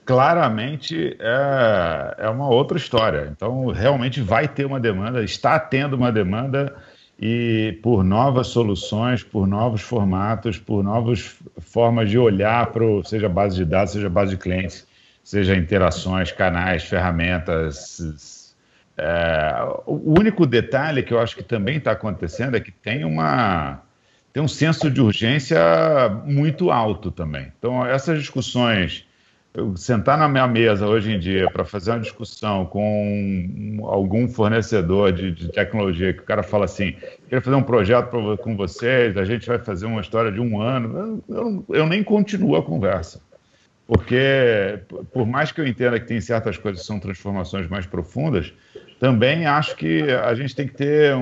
claramente é uma outra história. Então, realmente vai ter uma demanda, está tendo uma demanda, e por novas soluções, por novos formatos, por novas formas de olhar para seja base de dados, seja base de clientes, seja interações, canais, ferramentas. O único detalhe que eu acho que também está acontecendo é que tem um senso de urgência muito alto também. Então, essas discussões, sentar na minha mesa hoje em dia para fazer uma discussão com algum fornecedor de tecnologia, que o cara fala assim, quero fazer um projeto com vocês, a gente vai fazer uma história de 1 ano, eu nem continuo a conversa. Porque, por mais que eu entenda que tem certas coisas que são transformações mais profundas, também acho que a gente tem que ter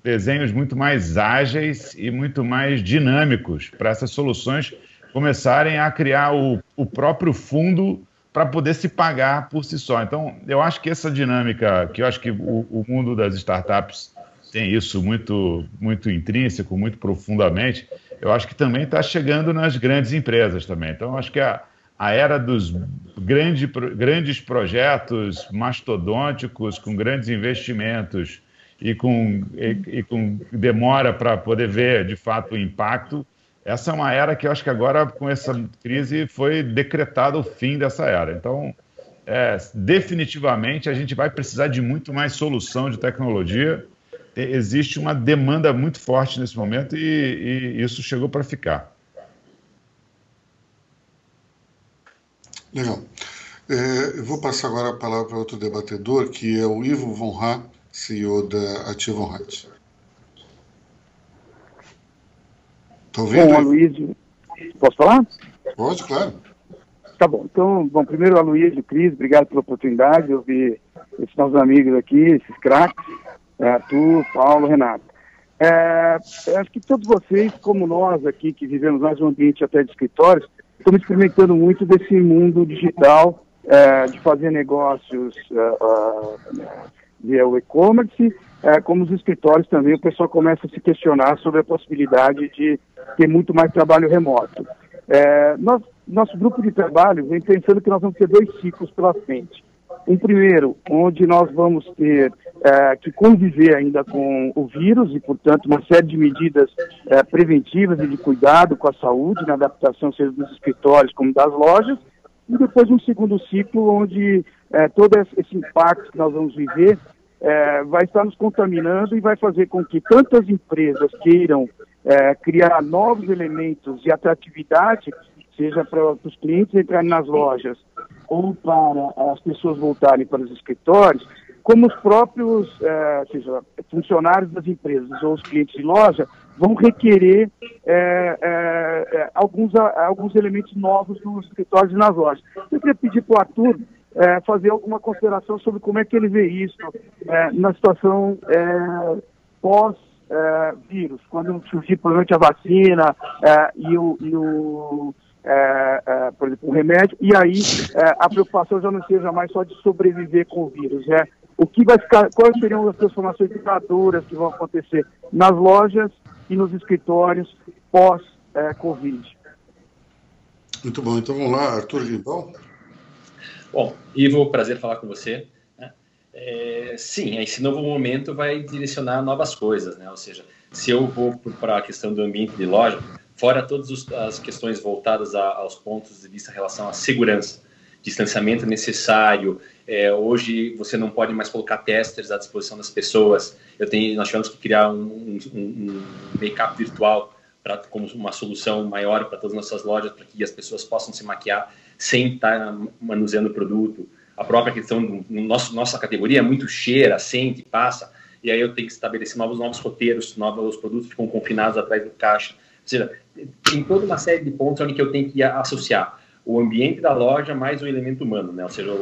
desenhos muito mais ágeis e muito mais dinâmicos para essas soluções começarem a criar o próprio fundo para poder se pagar por si só. Então, eu acho que essa dinâmica, que eu acho que o mundo das startups tem isso muito, muito intrínseco, muito profundamente, eu acho que também está chegando nas grandes empresas também. Então, eu acho que a era dos grandes projetos mastodônticos, com grandes investimentos e com demora para poder ver, de fato, o impacto, essa é uma era que eu acho que agora, com essa crise, foi decretado o fim dessa era. Então, definitivamente, a gente vai precisar de muito mais solução de tecnologia. existe uma demanda muito forte nesse momento e isso chegou para ficar. Legal. Eu vou passar agora a palavra para outro debatedor, que é o Ivo von Rath, CEO da Ativa On Health. Está ouvindo? Bom, Aloysio, posso falar? Pode, claro. Tá bom. Então, bom, primeiro, Aloysio, Cris, obrigado pela oportunidade de ouvir esses nossos amigos aqui, esses craques, Arthur, Paulo, Renato. Acho que todos vocês, como nós aqui, que vivemos mais um ambiente até de escritórios, estamos experimentando muito desse mundo digital, de fazer negócios via o e-commerce, como os escritórios também, o pessoal começa a se questionar sobre a possibilidade de ter muito mais trabalho remoto. Nosso grupo de trabalho vem pensando que nós vamos ter 2 ciclos pela frente. Um primeiro, onde nós vamos ter que conviver ainda com o vírus e, portanto, uma série de medidas preventivas e de cuidado com a saúde, na adaptação seja dos escritórios como das lojas, e depois um segundo ciclo onde todo esse impacto que nós vamos viver vai estar nos contaminando e vai fazer com que tantas empresas queiram criar novos elementos de atratividade, seja para os clientes entrarem nas lojas ou para as pessoas voltarem para os escritórios, como os próprios seja, funcionários das empresas ou os clientes de loja vão requerer alguns elementos novos nos escritórios e nas lojas. Eu queria pedir para o Arthur fazer alguma consideração sobre como é que ele vê isso na situação pós-vírus, quando surgir provavelmente a vacina por exemplo, um remédio, e aí a preocupação já não seja mais só de sobreviver com o vírus, o que vai ficar, quais seriam as transformações duradouras que vão acontecer nas lojas e nos escritórios pós-Covid. Muito bom, então vamos lá, Arthur Limbal. Bom, Ivo, prazer falar com você. Sim, esse novo momento vai direcionar novas coisas, né? Ou seja, se eu vou para a questão do ambiente de loja, fora todas as questões voltadas aos pontos de vista em relação à segurança, distanciamento necessário, hoje você não pode mais colocar testers à disposição das pessoas, nós tivemos que criar um make-up virtual como uma solução maior para todas as nossas lojas, para que as pessoas possam se maquiar sem estar manuseando o produto. A própria questão nossa categoria é muito cheira, sente, passa, e aí eu tenho que estabelecer novos roteiros, novos produtos ficam confinados atrás do caixa. Ou seja, tem toda uma série de pontos onde que eu tenho que associar o ambiente da loja mais o elemento humano, né? Ou seja,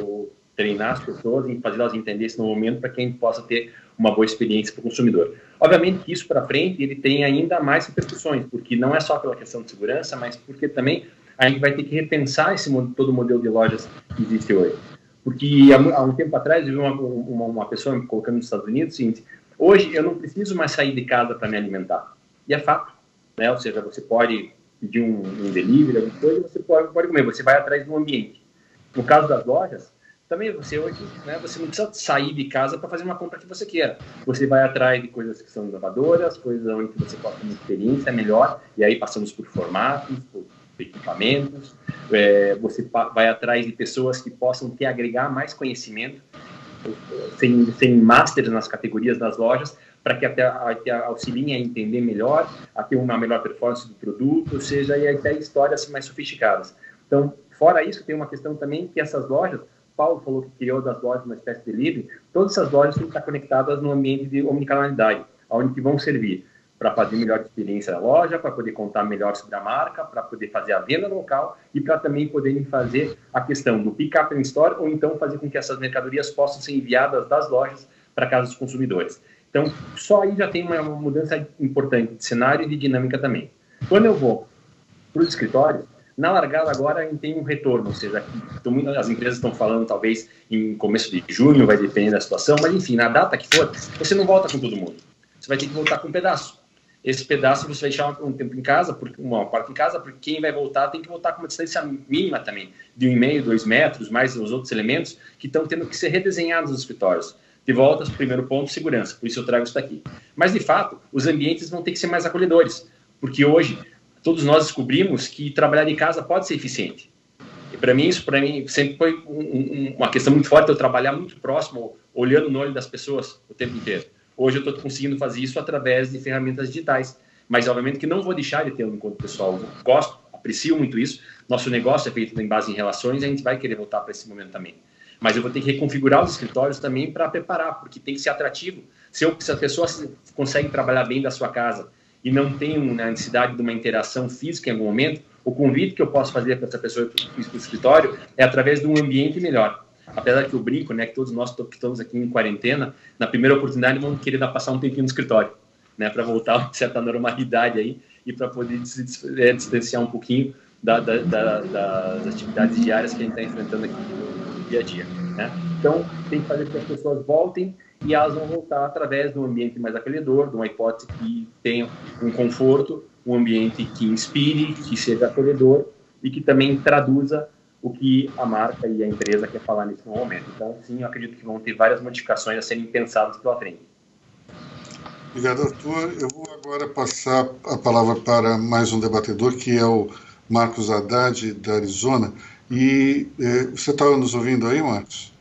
treinar as pessoas e fazer elas entenderem esse novo momento para que a gente possa ter uma boa experiência para o consumidor. Obviamente que isso para frente ele tem ainda mais repercussões, porque não é só pela questão de segurança, mas porque também a gente vai ter que repensar todo o modelo de lojas que existe hoje. Porque há um tempo atrás eu vi uma pessoa me colocando nos Estados Unidos o seguinte: hoje eu não preciso mais sair de casa para me alimentar. E é fato, né? Ou seja, você pode pedir um delivery, alguma coisa, você pode comer, você vai atrás do ambiente. No caso das lojas, também você hoje, né, você não precisa sair de casa para fazer uma compra que você queira. Você vai atrás de coisas que são inovadoras, coisas onde você pode ter uma experiência melhor, e aí passamos por formatos, por equipamentos, você vai atrás de pessoas que possam agregar mais conhecimento, sem masters nas categorias das lojas, para que até auxiliem a entender melhor, a ter uma melhor performance do produto, ou seja, e até histórias mais sofisticadas. Então, fora isso, tem uma questão também que essas lojas, Paulo falou que criou das lojas uma espécie de delivery, todas essas lojas têm que estar conectadas no ambiente de omnicanalidade, onde que vão servir para fazer melhor experiência da loja, para poder contar melhor sobre a marca, para poder fazer a venda local e para também poderem fazer a questão do pick-up in store, ou então fazer com que essas mercadorias possam ser enviadas das lojas para casa dos consumidores. Então, só aí já tem uma mudança importante de cenário e de dinâmica também. Quando eu vou para os escritórios, na largada agora a gente tem um retorno, ou seja, as empresas estão falando talvez em começo de junho, vai depender da situação, mas enfim, na data que for, você não volta com todo mundo. Você vai ter que voltar com um pedaço. Esse pedaço você vai deixar um tempo em casa, uma parte em casa, porque quem vai voltar tem que voltar com uma distância mínima também, de 1,5, 2 metros, mais os outros elementos que estão tendo que ser redesenhados nos escritórios. De volta, primeiro ponto, segurança, por isso eu trago isso daqui. Mas, de fato, os ambientes vão ter que ser mais acolhedores, porque hoje todos nós descobrimos que trabalhar de casa pode ser eficiente. E para mim, sempre foi uma questão muito forte, eu trabalhar muito próximo, olhando no olho das pessoas o tempo inteiro. Hoje eu estou conseguindo fazer isso através de ferramentas digitais, mas obviamente que não vou deixar de ter um encontro pessoal. Eu gosto, aprecio muito isso. Nosso negócio é feito em base em relações, a gente vai querer voltar para esse momento também. Mas eu vou ter que reconfigurar os escritórios também para preparar, porque tem que ser atrativo. Se a pessoa consegue trabalhar bem da sua casa e não tem a necessidade de uma interação física em algum momento, o convite que eu posso fazer para essa pessoa para o escritório é através de um ambiente melhor. Apesar que eu brinco, né, que todos nós que estamos aqui em quarentena, na primeira oportunidade vamos querer passar um tempinho no escritório, né, para voltar a uma certa normalidade aí e para poder distanciar um pouquinho das atividades diárias que a gente está enfrentando aqui no dia a dia, né? Então, tem que fazer com que as pessoas voltem e elas vão voltar através de um ambiente mais acolhedor, de uma hipótese que tenha um conforto, um ambiente que inspire, que seja acolhedor e que também traduza o que a marca e a empresa quer falar nesse momento. Então, sim, eu acredito que vão ter várias modificações a serem pensadas pela frente. Obrigado, Arthur. Eu vou agora passar a palavra para mais um debatedor, que é o Marcos Haddad, da Arizona. E você está nos ouvindo aí, Marcos?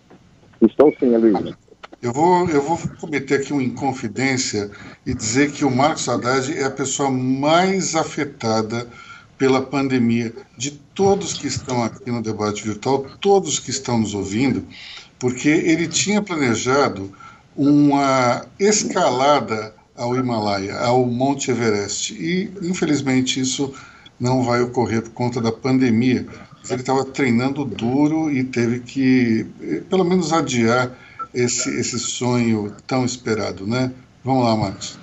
Estou sim, Luiz. Eu vou cometer aqui uma inconfidência e dizer que o Marcos Haddad é a pessoa mais afetada pela pandemia de todos que estão aqui no debate virtual, todos que estão nos ouvindo, porque ele tinha planejado uma escalada ao Himalaia, ao Monte Everest, e infelizmente isso não vai ocorrer por conta da pandemia. Ele estava treinando duro e teve que, pelo menos, adiar esse sonho tão esperado, né? Vamos lá, Marcos.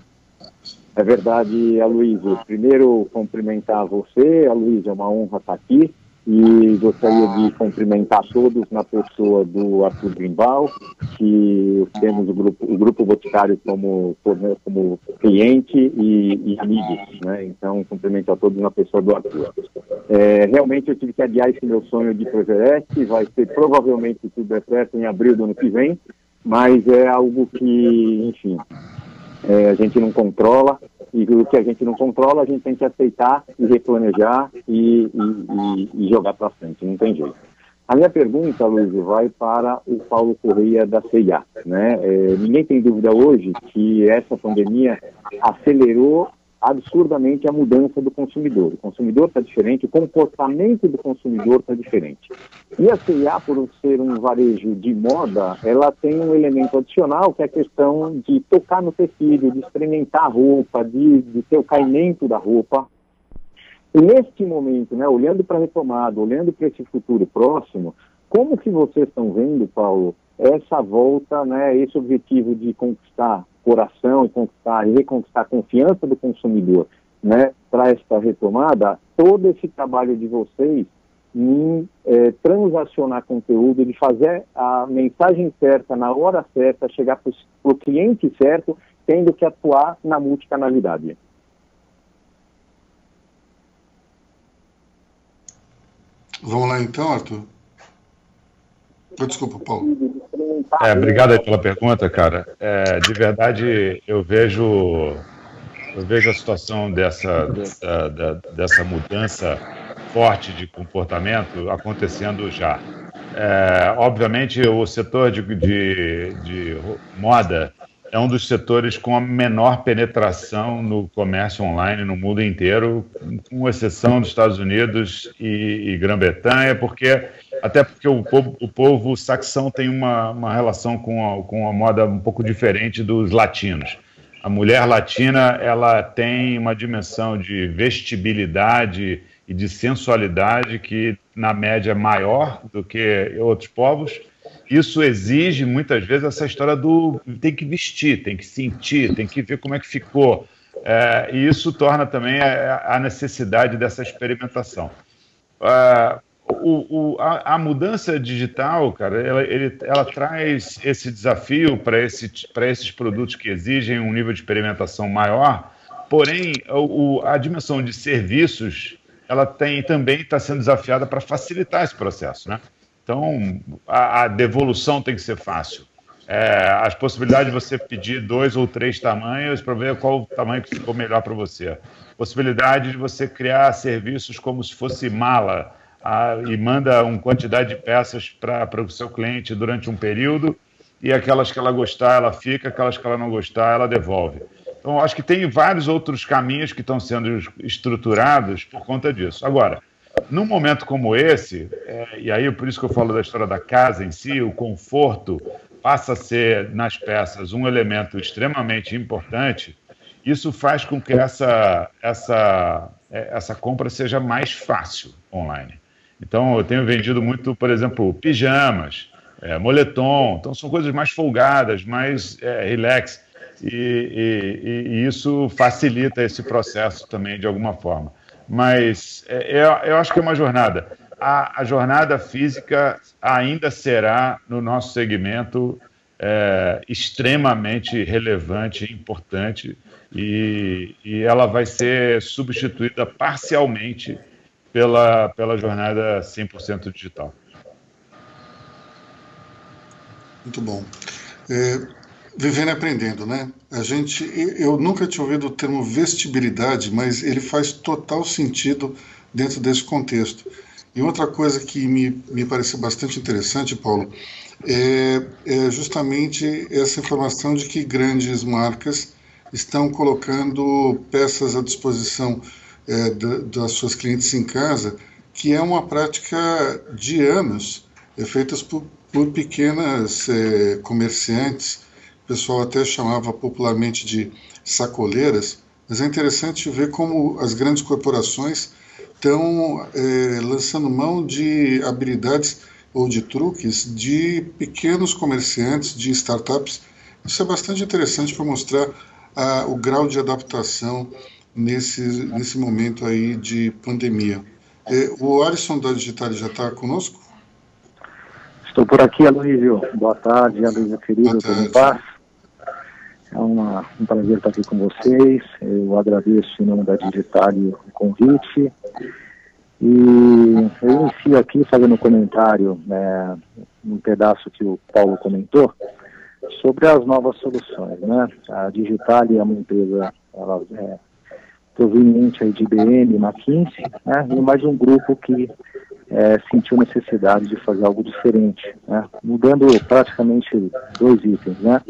É verdade, Aloysio. Primeiro, cumprimentar você, Aloysio, é uma honra estar aqui, e gostaria de cumprimentar todos na pessoa do Arthur Grimbal, que temos o Grupo Boticário como cliente e amigos, né? Então, cumprimento a todos na pessoa do Arthur. Realmente eu tive que adiar esse meu sonho de ir para o Everest, vai ser provavelmente, se tudo der certo, em abril do ano que vem, mas é algo que, enfim, a gente não controla, e o que a gente não controla a gente tem que aceitar e replanejar e jogar para frente, não tem jeito. A minha pergunta, Luiz, vai para o Paulo Correia da CIA, né? Ninguém tem dúvida hoje que essa pandemia acelerou absurdamente a mudança do consumidor. O consumidor está diferente, o comportamento do consumidor está diferente. E a CIA, por ser um varejo de moda, ela tem um elemento adicional, que é a questão de tocar no tecido, de experimentar a roupa, de ter o caimento da roupa. E neste momento, né, olhando para a retomada, olhando para esse futuro próximo, como que vocês estão vendo, Paulo, essa volta, né, esse objetivo de conquistar coração e reconquistar a confiança do consumidor, né, para esta retomada, todo esse trabalho de vocês em transacionar conteúdo, de fazer a mensagem certa, na hora certa, chegar para o cliente certo, tendo que atuar na multicanalidade. Vamos lá então, Arthur. Desculpa, Paulo. Obrigado aí pela pergunta, cara. De verdade, eu vejo a situação dessa mudança forte de comportamento acontecendo já. Obviamente, o setor de moda é um dos setores com a menor penetração no comércio online no mundo inteiro, com exceção dos Estados Unidos e Grã-Bretanha, até porque o povo saxão tem uma relação com a moda um pouco diferente dos latinos. A mulher latina, ela tem uma dimensão de vestibilidade e de sensualidade que, na média, é maior do que outros povos. Isso exige, muitas vezes, essa história do tem que vestir, tem que sentir, tem que ver como é que ficou. E isso torna também a necessidade dessa experimentação. A mudança digital, cara, ela traz esse desafio para esses produtos que exigem um nível de experimentação maior, porém, a dimensão de serviços, ela também está sendo desafiada para facilitar esse processo, né? Então, a devolução tem que ser fácil. As possibilidades de você pedir 2 ou 3 tamanhos para ver qual o tamanho que ficou melhor para você. Possibilidade de você criar serviços como se fosse mala, e manda uma quantidade de peças para o seu cliente durante um período, e aquelas que ela gostar, ela fica, aquelas que ela não gostar, ela devolve. Então, acho que tem vários outros caminhos que estão sendo estruturados por conta disso. Agora, num momento como esse, e aí por isso que eu falo da história da casa em si, o conforto passa a ser, nas peças, um elemento extremamente importante. Isso faz com que essa compra seja mais fácil online. Então, eu tenho vendido muito, por exemplo, pijamas, moletom. Então, são coisas mais folgadas, mais relax. E isso facilita esse processo também, de alguma forma. Mas eu acho que é uma jornada. A jornada física ainda será, no nosso segmento, extremamente relevante e importante, e ela vai ser substituída parcialmente pela jornada 100% digital. Muito bom. Vivendo e aprendendo, né? Eu nunca tinha ouvido o termo vestibilidade, mas ele faz total sentido dentro desse contexto. E outra coisa que me pareceu bastante interessante, Paulo, é justamente essa informação de que grandes marcas estão colocando peças à disposição das suas clientes em casa, que é uma prática de anos, feitas por pequenas comerciantes. O pessoal até chamava popularmente de sacoleiras, mas é interessante ver como as grandes corporações estão lançando mão de habilidades ou de truques de pequenos comerciantes, de startups. Isso é bastante interessante para mostrar o grau de adaptação nesse momento aí de pandemia. O Alisson da Digital já está conosco? Estou por aqui, Aloysio. Boa tarde, Aloysio querido, tudo em paz? É um prazer estar aqui com vocês. Eu agradeço em nome da Digital o convite. E eu inicio aqui fazendo um comentário, um pedaço que o Paulo comentou, sobre as novas soluções, né? A Digital é uma empresa proveniente aí de IBM, McKinsey, né? E mais um grupo que sentiu necessidade de fazer algo diferente, né? Mudando praticamente 2 itens, né?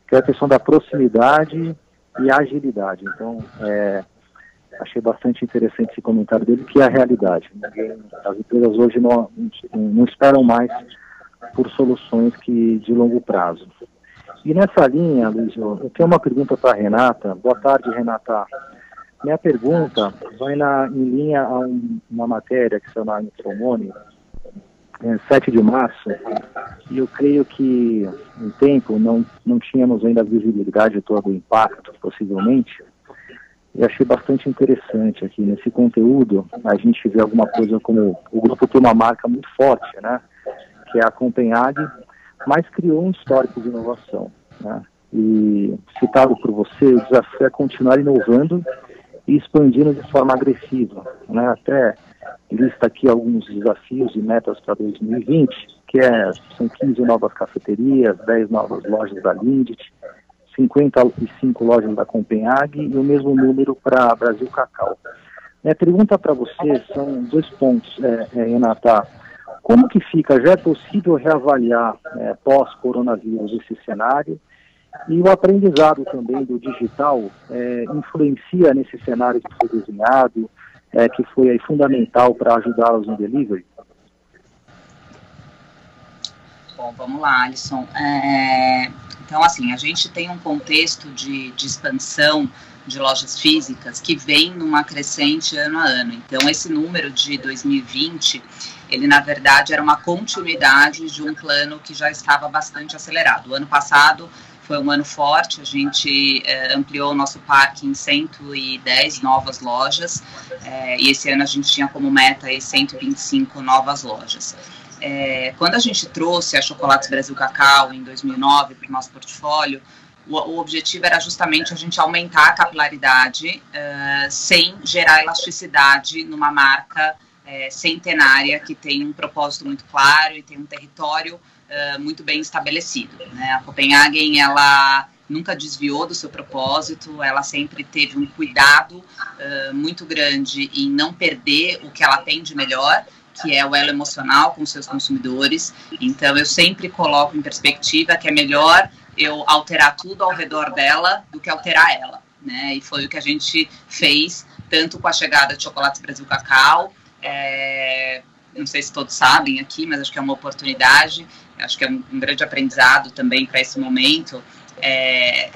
Que é a questão da proximidade e agilidade. Então, achei bastante interessante esse comentário dele, que é a realidade. As empresas hoje não esperam mais por soluções de longo prazo. E nessa linha, Luiz, eu tenho uma pergunta para a Renata. Boa tarde, Renata. Minha pergunta vai em linha a uma matéria que saiu na Infomone, 7 de março, e eu creio que em tempo não tínhamos ainda a visibilidade de todo o impacto, possivelmente, e achei bastante interessante aqui nesse conteúdo. A gente vê alguma coisa como o grupo tem uma marca muito forte, né, que é a Copenhague, mas criou um histórico de inovação, né? E citado por você, o desafio é continuar inovando e expandindo de forma agressiva, né? Até lista aqui alguns desafios e metas para 2020, que são 15 novas cafeterias, 10 novas lojas da Lindt, 55 lojas da Copenhague e o mesmo número para Brasil Cacau. Minha pergunta para você são 2 pontos, Renata. Como que fica? Já é possível reavaliar pós-coronavírus esse cenário? E o aprendizado também do digital influencia nesse cenário que foi desenhado, que foi aí fundamental para ajudá-los no delivery? Bom, vamos lá, Alisson. Então, assim, a gente tem um contexto de expansão de lojas físicas que vem numa crescente ano a ano. Então, esse número de 2020, ele, na verdade, era uma continuidade de um plano que já estava bastante acelerado. O ano passado foi um ano forte, a gente ampliou o nosso parque em 110 novas lojas, e esse ano a gente tinha como meta aí 125 novas lojas. Quando a gente trouxe a Chocolates Brasil Cacau em 2009 para o nosso portfólio, o objetivo era justamente a gente aumentar a capilaridade sem gerar elasticidade numa marca centenária que tem um propósito muito claro e tem um território muito bem estabelecido, né? A Copenhagen, ela nunca desviou do seu propósito, ela sempre teve um cuidado muito grande em não perder o que ela tem de melhor que é o elo emocional com seus consumidores. Então, eu sempre coloco em perspectiva que é melhor eu alterar tudo ao redor dela do que alterar ela, né? E foi o que a gente fez, tanto com a chegada de Chocolates Brasil Cacau, não sei se todos sabem aqui, mas acho que é uma oportunidade, acho que é um grande aprendizado também para esse momento.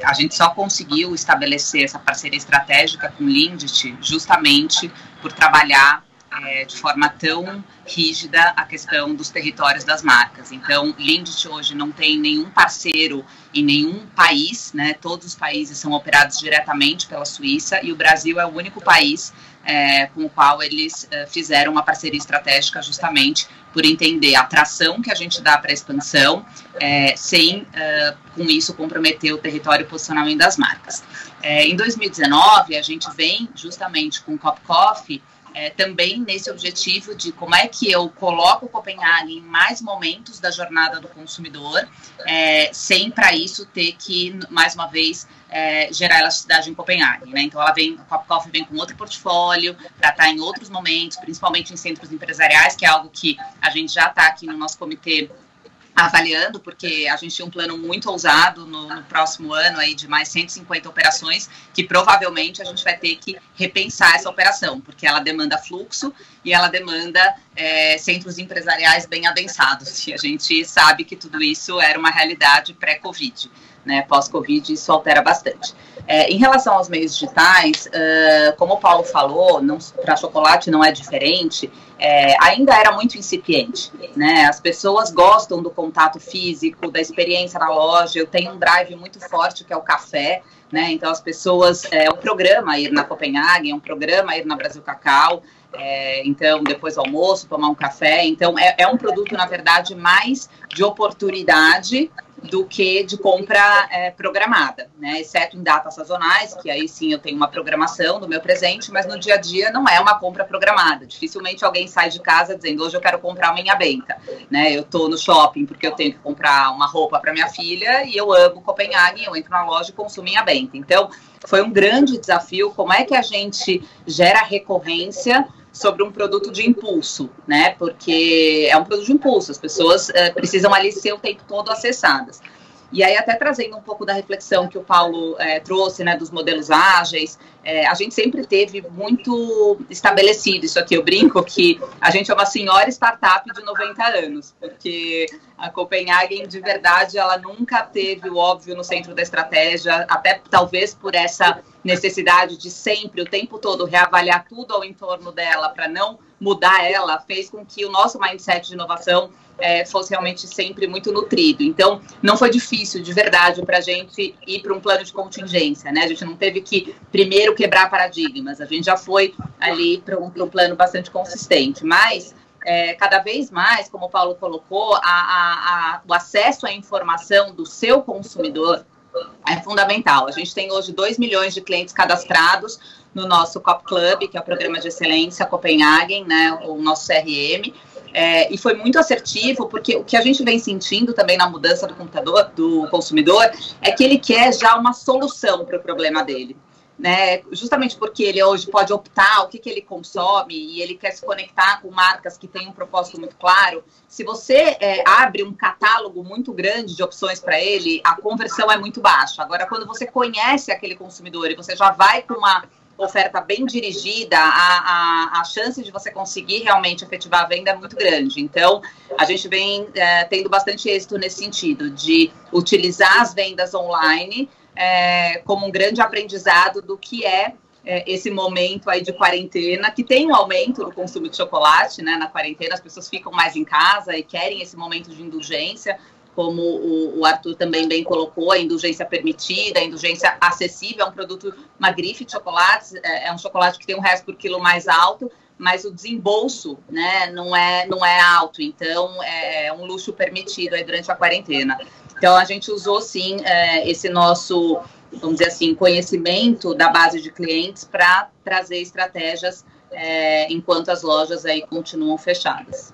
A gente só conseguiu estabelecer essa parceria estratégica com o Lindt justamente por trabalhar de forma tão rígida a questão dos territórios das marcas. Então, Lindt hoje não tem nenhum parceiro em nenhum país, né? Todos os países são operados diretamente pela Suíça e o Brasil é o único país com o qual eles fizeram uma parceria estratégica justamente por entender a atração que a gente dá para a expansão, sem, com isso, comprometer o território e posicionamento das marcas. Em 2019, a gente vem justamente com o Cop Coffee, também nesse objetivo de como é que eu coloco o Copenhague em mais momentos da jornada do consumidor, sem para isso ter que, mais uma vez, gerar elasticidade em Copenhague, né? Então, a Cop Coffee vem com outro portfólio para estar em outros momentos, principalmente em centros empresariais, que é algo que a gente já está aqui no nosso comitê avaliando, porque a gente tinha um plano muito ousado no próximo ano aí de mais 150 operações, que provavelmente a gente vai ter que repensar essa operação, porque ela demanda fluxo e ela demanda centros empresariais bem adensados, e a gente sabe que tudo isso era uma realidade pré-Covid, né? Pós-Covid isso altera bastante. Em relação aos meios digitais, como o Paulo falou, para chocolate não é diferente, ainda era muito incipiente, né? As pessoas gostam do contato físico, da experiência na loja. Eu tenho um drive muito forte que é o café, né? Então as pessoas, é um programa ir na Copenhague, é um programa ir na Brasil Cacau, então depois do almoço tomar um café. Então é um produto, na verdade, mais de oportunidade do que de compra programada, né? Exceto em datas sazonais, que aí sim eu tenho uma programação do meu presente, mas no dia a dia não é uma compra programada. Dificilmente alguém sai de casa dizendo, hoje eu quero comprar uma minha benta, né? Eu estou no shopping porque eu tenho que comprar uma roupa para minha filha e eu amo Copenhague, eu entro na loja e consumo minha benta. Então, foi um grande desafio, como é que a gente gera recorrência sobre um produto de impulso, né? Porque é um produto de impulso, as pessoas precisam ali ser o tempo todo acessadas. E aí, até trazendo um pouco da reflexão que o Paulo trouxe, né, dos modelos ágeis, a gente sempre teve muito estabelecido isso aqui. Eu brinco que a gente é uma senhora startup de 90 anos, porque a Copenhagen, de verdade, ela nunca teve o óbvio no centro da estratégia, até talvez por essa necessidade de sempre, o tempo todo, reavaliar tudo ao entorno dela para não mudar ela, fez com que o nosso mindset de inovação fosse realmente sempre muito nutrido. Então, não foi difícil, de verdade, para a gente ir para um plano de contingência, né? A gente não teve que, primeiro, quebrar paradigmas, a gente já foi ali para um plano bastante consistente, mas cada vez mais, como o Paulo colocou, o acesso à informação do seu consumidor é fundamental. A gente tem hoje 2 milhões de clientes cadastrados no nosso COP Club, que é o Programa de Excelência Copenhagen, né, o nosso CRM, e foi muito assertivo, porque o que a gente vem sentindo também na mudança do consumidor é que ele quer já uma solução para o problema dele, né? Justamente porque ele hoje pode optar o que ele consome e ele quer se conectar com marcas que têm um propósito muito claro. Se você abre um catálogo muito grande de opções para ele, a conversão é muito baixa. Agora, quando você conhece aquele consumidor e você já vai com uma oferta bem dirigida, a chance de você conseguir realmente efetivar a venda é muito grande. Então, a gente vem tendo bastante êxito nesse sentido, de utilizar as vendas online como um grande aprendizado do que esse momento aí de quarentena, que tem um aumento no consumo de chocolate, né? Na quarentena as pessoas ficam mais em casa e querem esse momento de indulgência, como o Arthur também bem colocou, a indulgência permitida, a indulgência acessível. É um produto, uma grife de chocolates, é um chocolate que tem um reais por quilo mais alto, mas o desembolso, né, não é alto, então é um luxo permitido aí durante a quarentena. Então a gente usou sim esse nosso, vamos dizer assim, conhecimento da base de clientes para trazer estratégias enquanto as lojas aí continuam fechadas.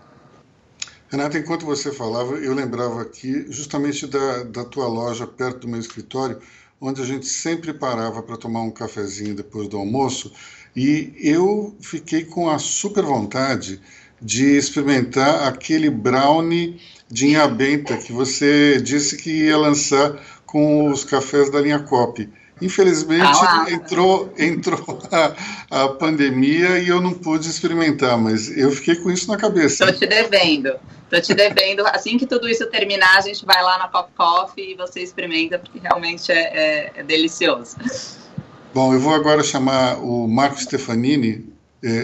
Renata, enquanto você falava, eu lembrava aqui justamente da tua loja perto do meu escritório, onde a gente sempre parava para tomar um cafezinho depois do almoço, e eu fiquei com a super vontade de experimentar aquele brownie de inhabenta que você disse que ia lançar com os cafés da linha Coop. Infelizmente, entrou a pandemia e eu não pude experimentar, mas eu fiquei com isso na cabeça. Estou te devendo. Assim que tudo isso terminar, a gente vai lá na Coop Coffee e você experimenta, porque realmente é delicioso. Bom, eu vou agora chamar o Marco Stefanini,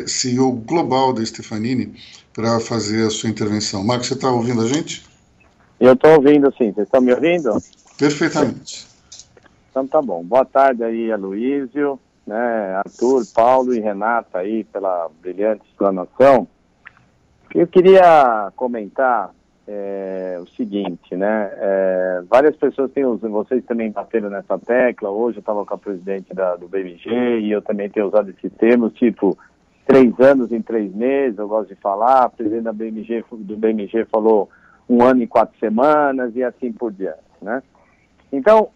CEO global da Stefanini, para fazer a sua intervenção. Marco, você está ouvindo a gente? Eu estou ouvindo, sim. Vocês estão me ouvindo? Perfeitamente. Então tá bom. Boa tarde aí, Aloysio, né, Arthur, Paulo e Renata aí pela brilhante explanação. Eu queria comentar o seguinte, né, várias pessoas vocês também bateram nessa tecla. Hoje eu estava com a presidente do BMG e eu também tenho usado esse termo, tipo, 3 anos em 3 meses, eu gosto de falar. A presidente do BMG falou 1 ano e 4 semanas e assim por diante, né. Então,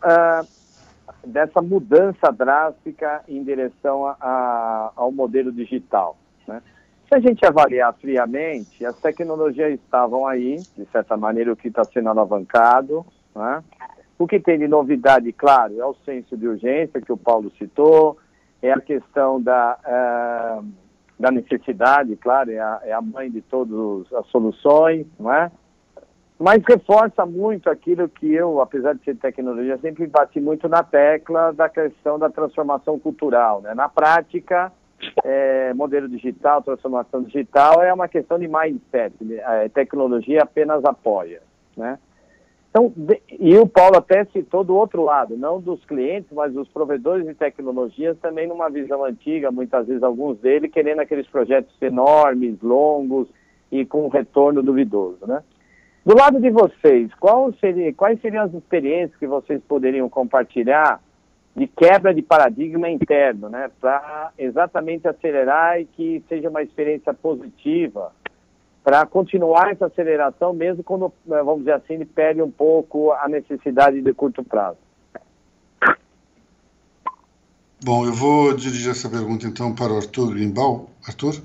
dessa mudança drástica em direção ao modelo digital, né? Se a gente avaliar friamente, as tecnologias estavam aí, de certa maneira, o que está sendo alavancado, né? O que tem de novidade, claro, é o senso de urgência que o Paulo citou, é a questão da necessidade, claro, é a mãe de todas as soluções, não é? Mas reforça muito aquilo que eu, apesar de ser tecnologia, sempre bati muito na tecla da questão da transformação cultural, né? Na prática, modelo digital, transformação digital é uma questão de mindset, a tecnologia apenas apoia, né? Então, e o Paulo até citou do outro lado, não dos clientes, mas dos provedores de tecnologias, também numa visão antiga, muitas vezes alguns deles querendo aqueles projetos enormes, longos e com retorno duvidoso, né? Do lado de vocês, quais seriam as experiências que vocês poderiam compartilhar de quebra de paradigma interno, né, para exatamente acelerar e que seja uma experiência positiva, para continuar essa aceleração, mesmo quando, vamos dizer assim, ele perde um pouco a necessidade de curto prazo? Bom, eu vou dirigir essa pergunta, então, para o Arthur Grimbal. Arthur?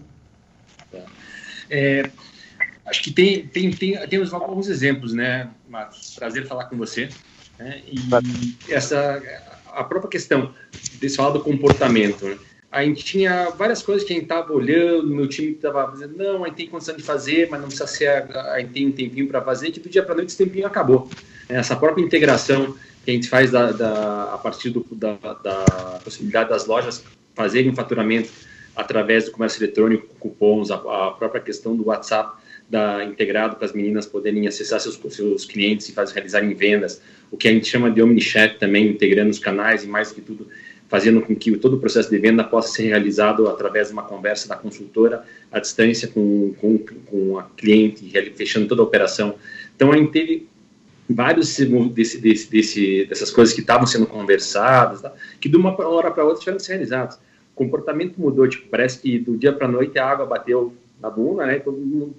Acho que temos alguns exemplos, né, Marcos? Prazer falar com você. Né? E a própria questão desse falar do comportamento, né? A gente tinha várias coisas que a gente estava olhando, meu time estava dizendo, não, a gente tem condição de fazer, mas não precisa ser, a gente tem um tempinho para fazer, que do dia para a noite esse tempinho acabou. Essa própria integração que a gente faz a partir da possibilidade das lojas fazerem um faturamento através do comércio eletrônico, cupons, a própria questão do WhatsApp, integrado para as meninas poderem acessar seus clientes e realizarem vendas, o que a gente chama de omnichat também, integrando os canais e mais do que tudo, fazendo com que todo o processo de venda possa ser realizado através de uma conversa da consultora à distância com a cliente, fechando toda a operação. Então a gente teve vários dessas coisas que estavam sendo conversadas, tá? Que de uma hora para outra tiveram que ser realizadas. O comportamento mudou, tipo, parece que do dia para a noite a água bateu na bunda, né? Todo mundo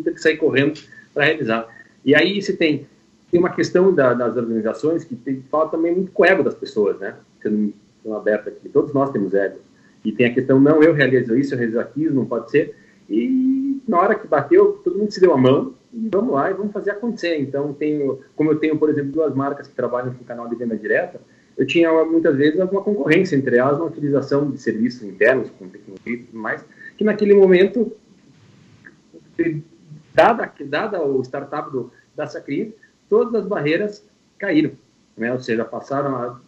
teve que sair correndo para realizar. E aí você tem uma questão das organizações que fala também muito com o ego das pessoas, né? Sendo aberto aqui, todos nós temos ego. E tem a questão, não, eu realizo isso, eu realizo aquilo, não pode ser. E na hora que bateu, todo mundo se deu a mão e vamos lá e vamos fazer acontecer. Então, como eu tenho, por exemplo, 2 marcas que trabalham com canal de venda direta, eu tinha muitas vezes alguma concorrência entre elas na utilização de serviços internos, com tecnologia e tudo mais, que naquele momento, dada o startup da Sacri, todas as barreiras caíram, né? Ou seja, passaram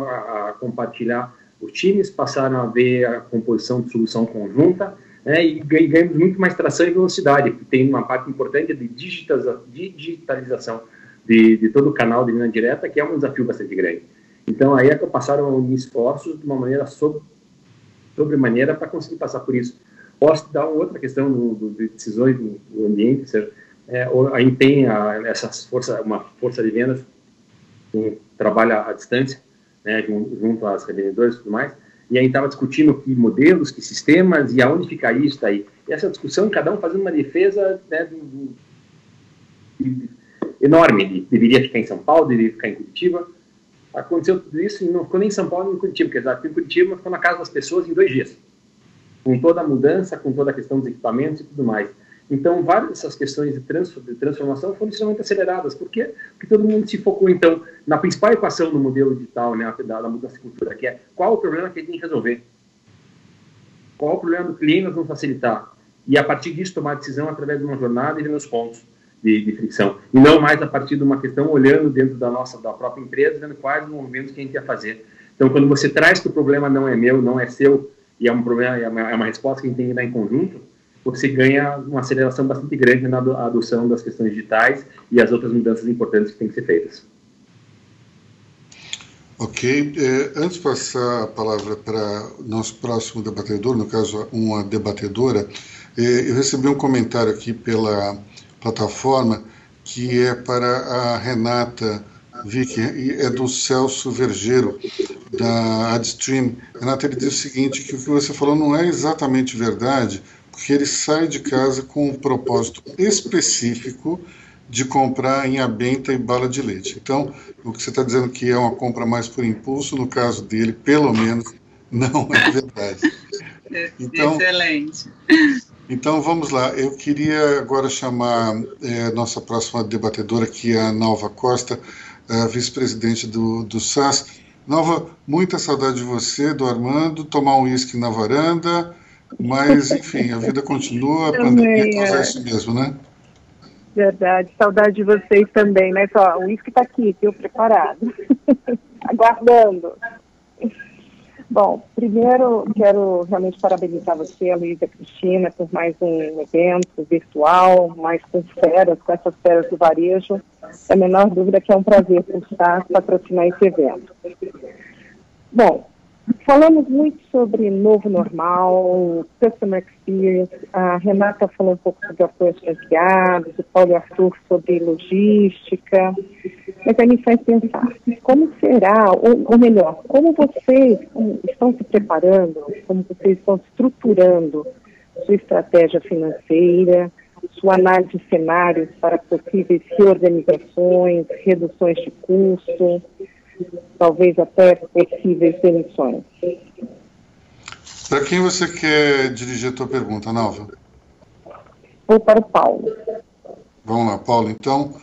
a compartilhar os times, passaram a ver a composição de solução conjunta, né? E ganhamos muito mais tração e velocidade, porque tem uma parte importante de digitalização de todo o canal de linha direta, que é um desafio bastante grande. Então, aí é que passaram a unir esforços de uma maneira sobremaneira para conseguir passar por isso. Posso dar outra questão de decisões do ambiente, ou seja, a gente tem uma força de vendas que trabalha à distância, né, junto às revendedoras e tudo mais, e aí estava discutindo que modelos, que sistemas e aonde ficaria isso daí. E essa discussão, cada um fazendo uma defesa, né, enorme, deveria ficar em São Paulo, deveria ficar em Curitiba. Aconteceu tudo isso e não ficou nem em São Paulo nem em Curitiba, porque em Curitiba ficou na casa das pessoas em 2 dias. com toda a mudança, com toda a questão dos equipamentos e tudo mais. Então, várias dessas questões de transformação foram extremamente aceleradas. Por quê? Porque todo mundo se focou, então, na principal equação do modelo digital, né, da mudança de cultura, que é qual o problema que ele tem que resolver. Qual o problema do cliente nós vamos facilitar. E, a partir disso, tomar decisão através de uma jornada e de meus pontos de fricção. E não mais a partir de uma questão olhando dentro da própria empresa, vendo quais os movimentos que a gente ia fazer. Então, quando você traz que o problema não é meu, não é seu, e é um problema, é uma resposta que a gente tem que dar em conjunto, você ganha uma aceleração bastante grande na adoção das questões digitais e as outras mudanças importantes que têm que ser feitas. Ok. Antes de passar a palavra para o nosso próximo debatedor, no caso, uma debatedora, eu recebi um comentário aqui pela plataforma que é para a Renata Vick, é do Celso Vergeiro, da AdStream. Renata, ele diz o seguinte, que o que você falou não é exatamente verdade, porque ele sai de casa com um propósito específico de comprar em abenta e bala de leite. Então, o que você está dizendo que é uma compra mais por impulso, no caso dele, pelo menos, não é verdade. Então, excelente. Então, vamos lá. Eu queria agora chamar nossa próxima debatedora, que é a Nalva Costa, vice-presidente do SAS. Nalva, muita saudade de você, do Armando, tomar um uísque na varanda, mas, enfim, a vida continua, a pandemia causa isso mesmo, né? Verdade, saudade de vocês também, né? Só, o uísque está aqui, viu, preparado, aguardando. Bom, primeiro quero realmente parabenizar você, a Luísa Cristina, por mais um evento virtual, mais com essas feras do varejo. É a menor dúvida que é um prazer por estar patrocinar esse evento. Bom, falamos muito sobre novo normal, customer experience, a Renata falou um pouco sobre apoio aos franqueados, o Paulo e o Arthur sobre logística, mas aí me faz pensar, como será, ou melhor, como vocês estão se preparando, como vocês estão estruturando sua estratégia financeira, sua análise de cenários para possíveis reorganizações, reduções de custo, talvez até possíveis demissões. Para quem você quer dirigir a tua pergunta, Nalva? Vou para o Paulo. Vamos lá, Paulo. Então,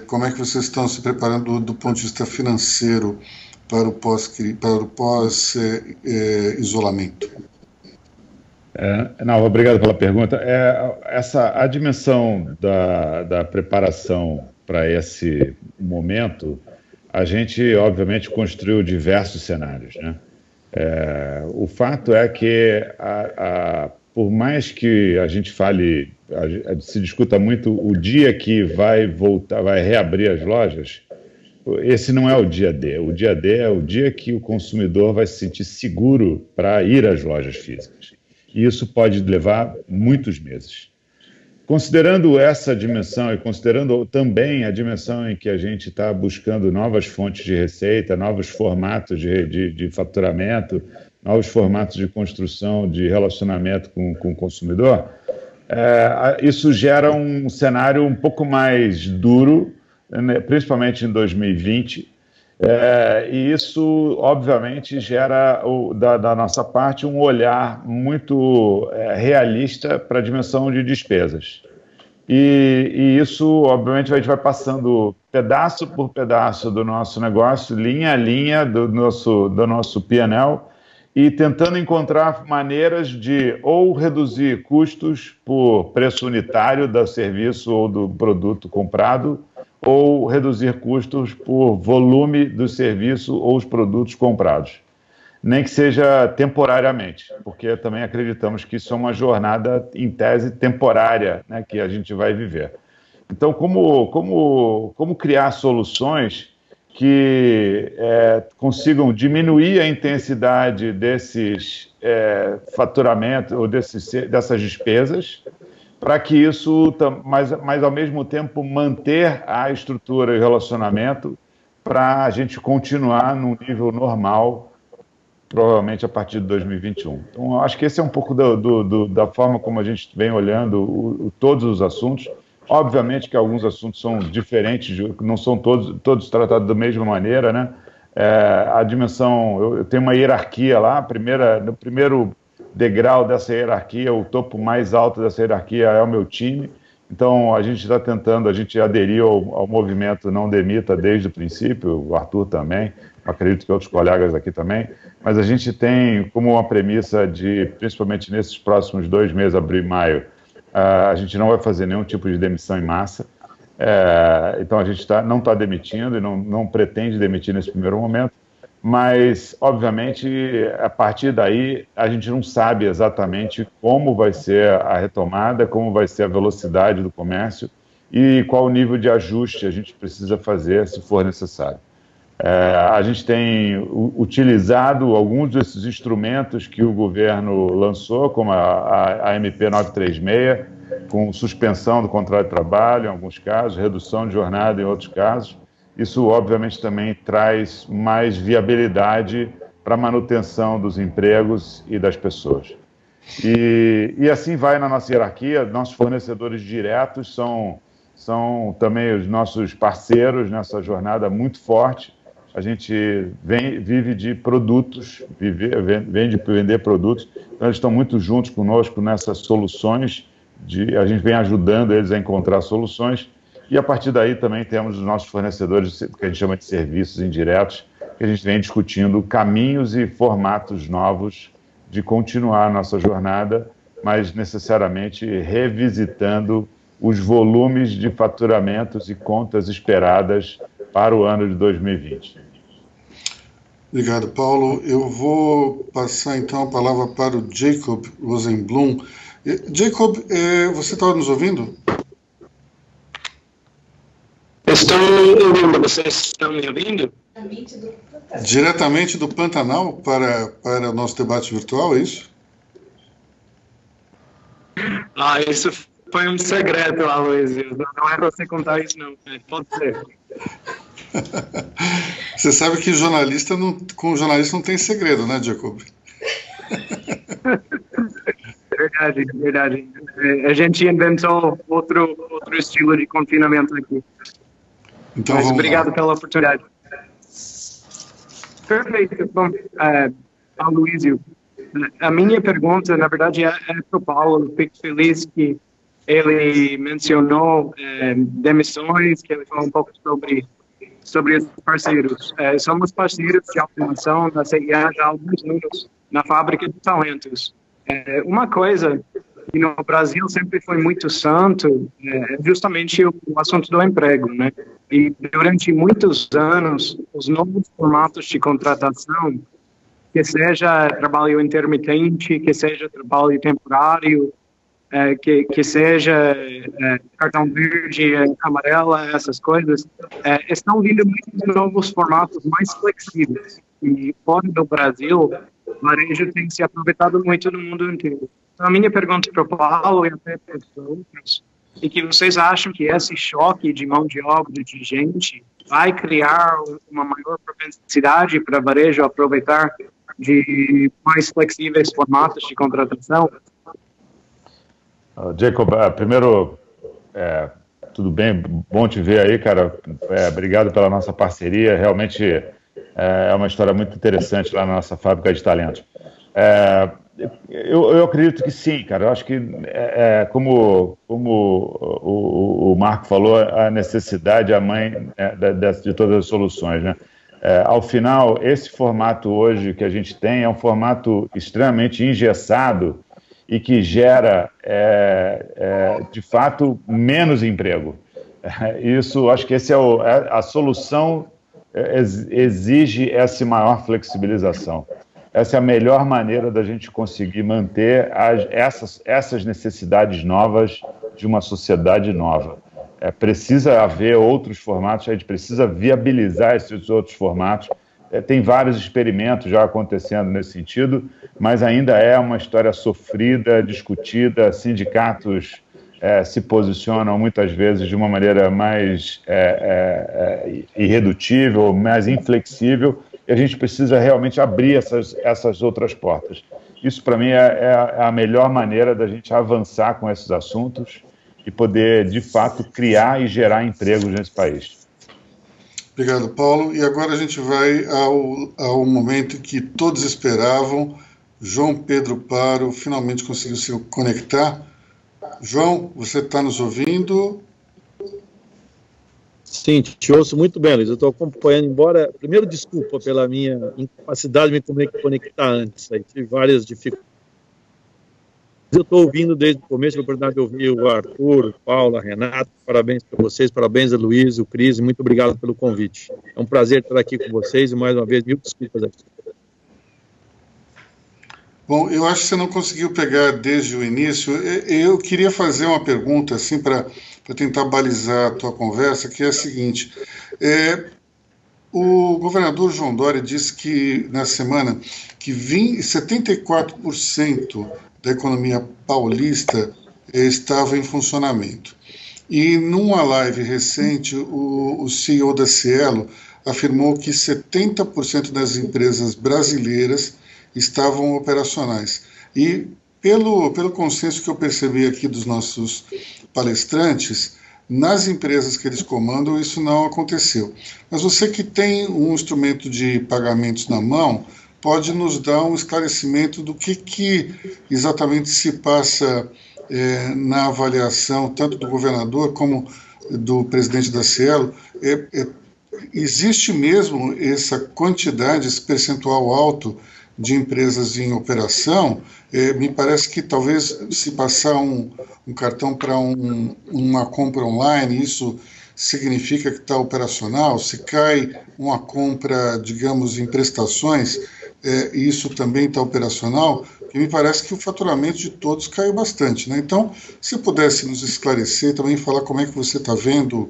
como é que vocês estão se preparando do ponto de vista financeiro para o pós-isolamento? Nalva, obrigado pela pergunta. A dimensão da preparação para esse momento, a gente, obviamente, construiu diversos cenários, né? O fato é que, por mais que a gente fale, se discuta muito o dia que vai voltar, vai reabrir as lojas, esse não é o dia D. O dia D é o dia que o consumidor vai se sentir seguro para ir às lojas físicas. E isso pode levar muitos meses. Considerando essa dimensão e considerando também a dimensão em que a gente está buscando novas fontes de receita, novos formatos de faturamento, novos formatos de construção, de relacionamento com o consumidor, isso gera um cenário um pouco mais duro, né, principalmente em 2020, e isso, obviamente, gera, da nossa parte, um olhar muito realista para a dimensão de despesas. E isso, obviamente, a gente vai passando pedaço por pedaço do nosso negócio, linha a linha do nosso P&L, e tentando encontrar maneiras de ou reduzir custos por preço unitário do serviço ou do produto comprado, ou reduzir custos por volume do serviço ou os produtos comprados, nem que seja temporariamente, porque também acreditamos que isso é uma jornada, em tese, temporária, né, que a gente vai viver. Então, como criar soluções que consigam diminuir a intensidade desses faturamentos ou dessas despesas, para que isso, mas ao mesmo tempo manter a estrutura e relacionamento para a gente continuar num nível normal, provavelmente a partir de 2021. Então, eu acho que esse é um pouco da forma como a gente vem olhando todos os assuntos. Obviamente que alguns assuntos são diferentes, não são todos tratados da mesma maneira, né? A dimensão, eu tenho uma hierarquia lá, no primeiro degrau dessa hierarquia, o topo mais alto dessa hierarquia é o meu time. Então, a gente está tentando, a gente aderiu ao movimento Não Demita desde o princípio, o Arthur também, acredito que outros colegas aqui também, mas a gente tem como uma premissa de, principalmente nesses próximos 2 meses, abril e maio, a gente não vai fazer nenhum tipo de demissão em massa. Então, a gente não está demitindo e não pretende demitir nesse primeiro momento, mas, obviamente, a partir daí, a gente não sabe exatamente como vai ser a retomada, como vai ser a velocidade do comércio e qual o nível de ajuste a gente precisa fazer, se for necessário. A gente tem utilizado alguns desses instrumentos que o governo lançou, como a MP 936, com suspensão do contrato de trabalho em alguns casos, redução de jornada em outros casos. Isso, obviamente, também traz mais viabilidade para a manutenção dos empregos e das pessoas. E assim vai na nossa hierarquia. Nossos fornecedores diretos são também os nossos parceiros nessa jornada muito forte. A gente vive de produtos, vem de vender produtos, então eles estão muito juntos conosco nessas soluções, a gente vem ajudando eles a encontrar soluções, e a partir daí também temos os nossos fornecedores, que a gente chama de serviços indiretos, que a gente vem discutindo caminhos e formatos novos de continuar a nossa jornada, mas necessariamente revisitando os volumes de faturamentos e contas esperadas para o ano de 2020. Obrigado, Paulo. Eu vou passar, então, a palavra para o Jacob Rosenblum. Jacob, você está nos ouvindo? Estou ouvindo. Vocês estão me ouvindo? Diretamente do Pantanal para o nosso debate virtual, é isso? Isso foi um segredo, Aloysio. Não é para você contar isso, não. Pode ser. Você sabe que com jornalista não tem segredo, né, Jacob? Verdade. A gente inventou outro estilo de confinamento aqui. Então, mas obrigado pela oportunidade. Perfeito. Bom, Aloysio, a minha pergunta, na verdade, é para o Paulo. Fico feliz que ele mencionou demissões, que ele falou um pouco sobre os parceiros. Somos parceiros de automação da CIA já há alguns anos na fábrica de talentos. Uma coisa que no Brasil sempre foi muito santo é justamente o assunto do emprego, né? E durante muitos anos, os novos formatos de contratação, que seja trabalho intermitente, que seja trabalho temporário, que seja cartão verde, amarela, essas coisas, estão vindo muitos novos formatos mais flexíveis. E fora do Brasil, o varejo tem se aproveitado muito no mundo inteiro. Então, a minha pergunta para o Paulo e até para os outros é que vocês acham que esse choque de mão de obra de gente vai criar uma maior propensidade para o varejo aproveitar de mais flexíveis formatos de contratação? Jacob, primeiro, tudo bem, bom te ver aí, cara. Obrigado pela nossa parceria. Realmente é uma história muito interessante lá na nossa fábrica de talentos. Eu acredito que sim, cara. Eu acho que, como o Marco falou, a necessidade é a mãe de todas as soluções, né? Ao final, esse formato hoje que a gente tem é um formato extremamente engessado e que gera, de fato, menos emprego. Isso, acho que essa a solução exige essa maior flexibilização. Essa é a melhor maneira da gente conseguir manter essas necessidades novas de uma sociedade nova. Precisa haver outros formatos, a gente precisa viabilizar esses outros formatos. Tem vários experimentos já acontecendo nesse sentido, mas ainda é uma história sofrida, discutida. Sindicatos se posicionam muitas vezes de uma maneira mais irredutível, mais inflexível, e a gente precisa realmente abrir essas outras portas. Isso, para mim, é a melhor maneira da gente avançar com esses assuntos e poder, de fato, criar e gerar empregos nesse país. Obrigado, Paulo. E agora a gente vai ao momento que todos esperavam, João Pedro Paro finalmente conseguiu se conectar. João, você está nos ouvindo? Sim, te ouço muito bem, Luiz. Eu estou acompanhando, embora... Primeiro, desculpa pela minha incapacidade de me conectar antes. Aí tive várias dificuldades. Eu estou ouvindo desde o começo, a oportunidade de ouvir o Arthur, o Paulo, a Renata. Parabéns para vocês, parabéns a Luiz, o Cris, muito obrigado pelo convite. É um prazer estar aqui com vocês e, mais uma vez, mil desculpas aqui. Bom, eu acho que você não conseguiu pegar desde o início. Eu queria fazer uma pergunta, assim, para tentar balizar a tua conversa, que é a seguinte. O governador João Dória disse que, na semana, que 74% da economia paulista estava em funcionamento. E, numa live recente, o CEO da Cielo afirmou que 70% das empresas brasileiras estavam operacionais. E, pelo consenso que eu percebi aqui dos nossos palestrantes, nas empresas que eles comandam, isso não aconteceu. Mas você que tem um instrumento de pagamentos na mão, pode nos dar um esclarecimento do que exatamente se passa na avaliação, tanto do governador como do presidente da Cielo. Existe mesmo essa quantidade, esse percentual alto de empresas em operação? Me parece que talvez se passar um cartão para uma compra online, isso significa que está operacional. Se cai uma compra, digamos, em prestações, isso também está operacional, e me parece que o faturamento de todos caiu bastante, né? Então, se pudesse nos esclarecer, também falar como é que você está vendo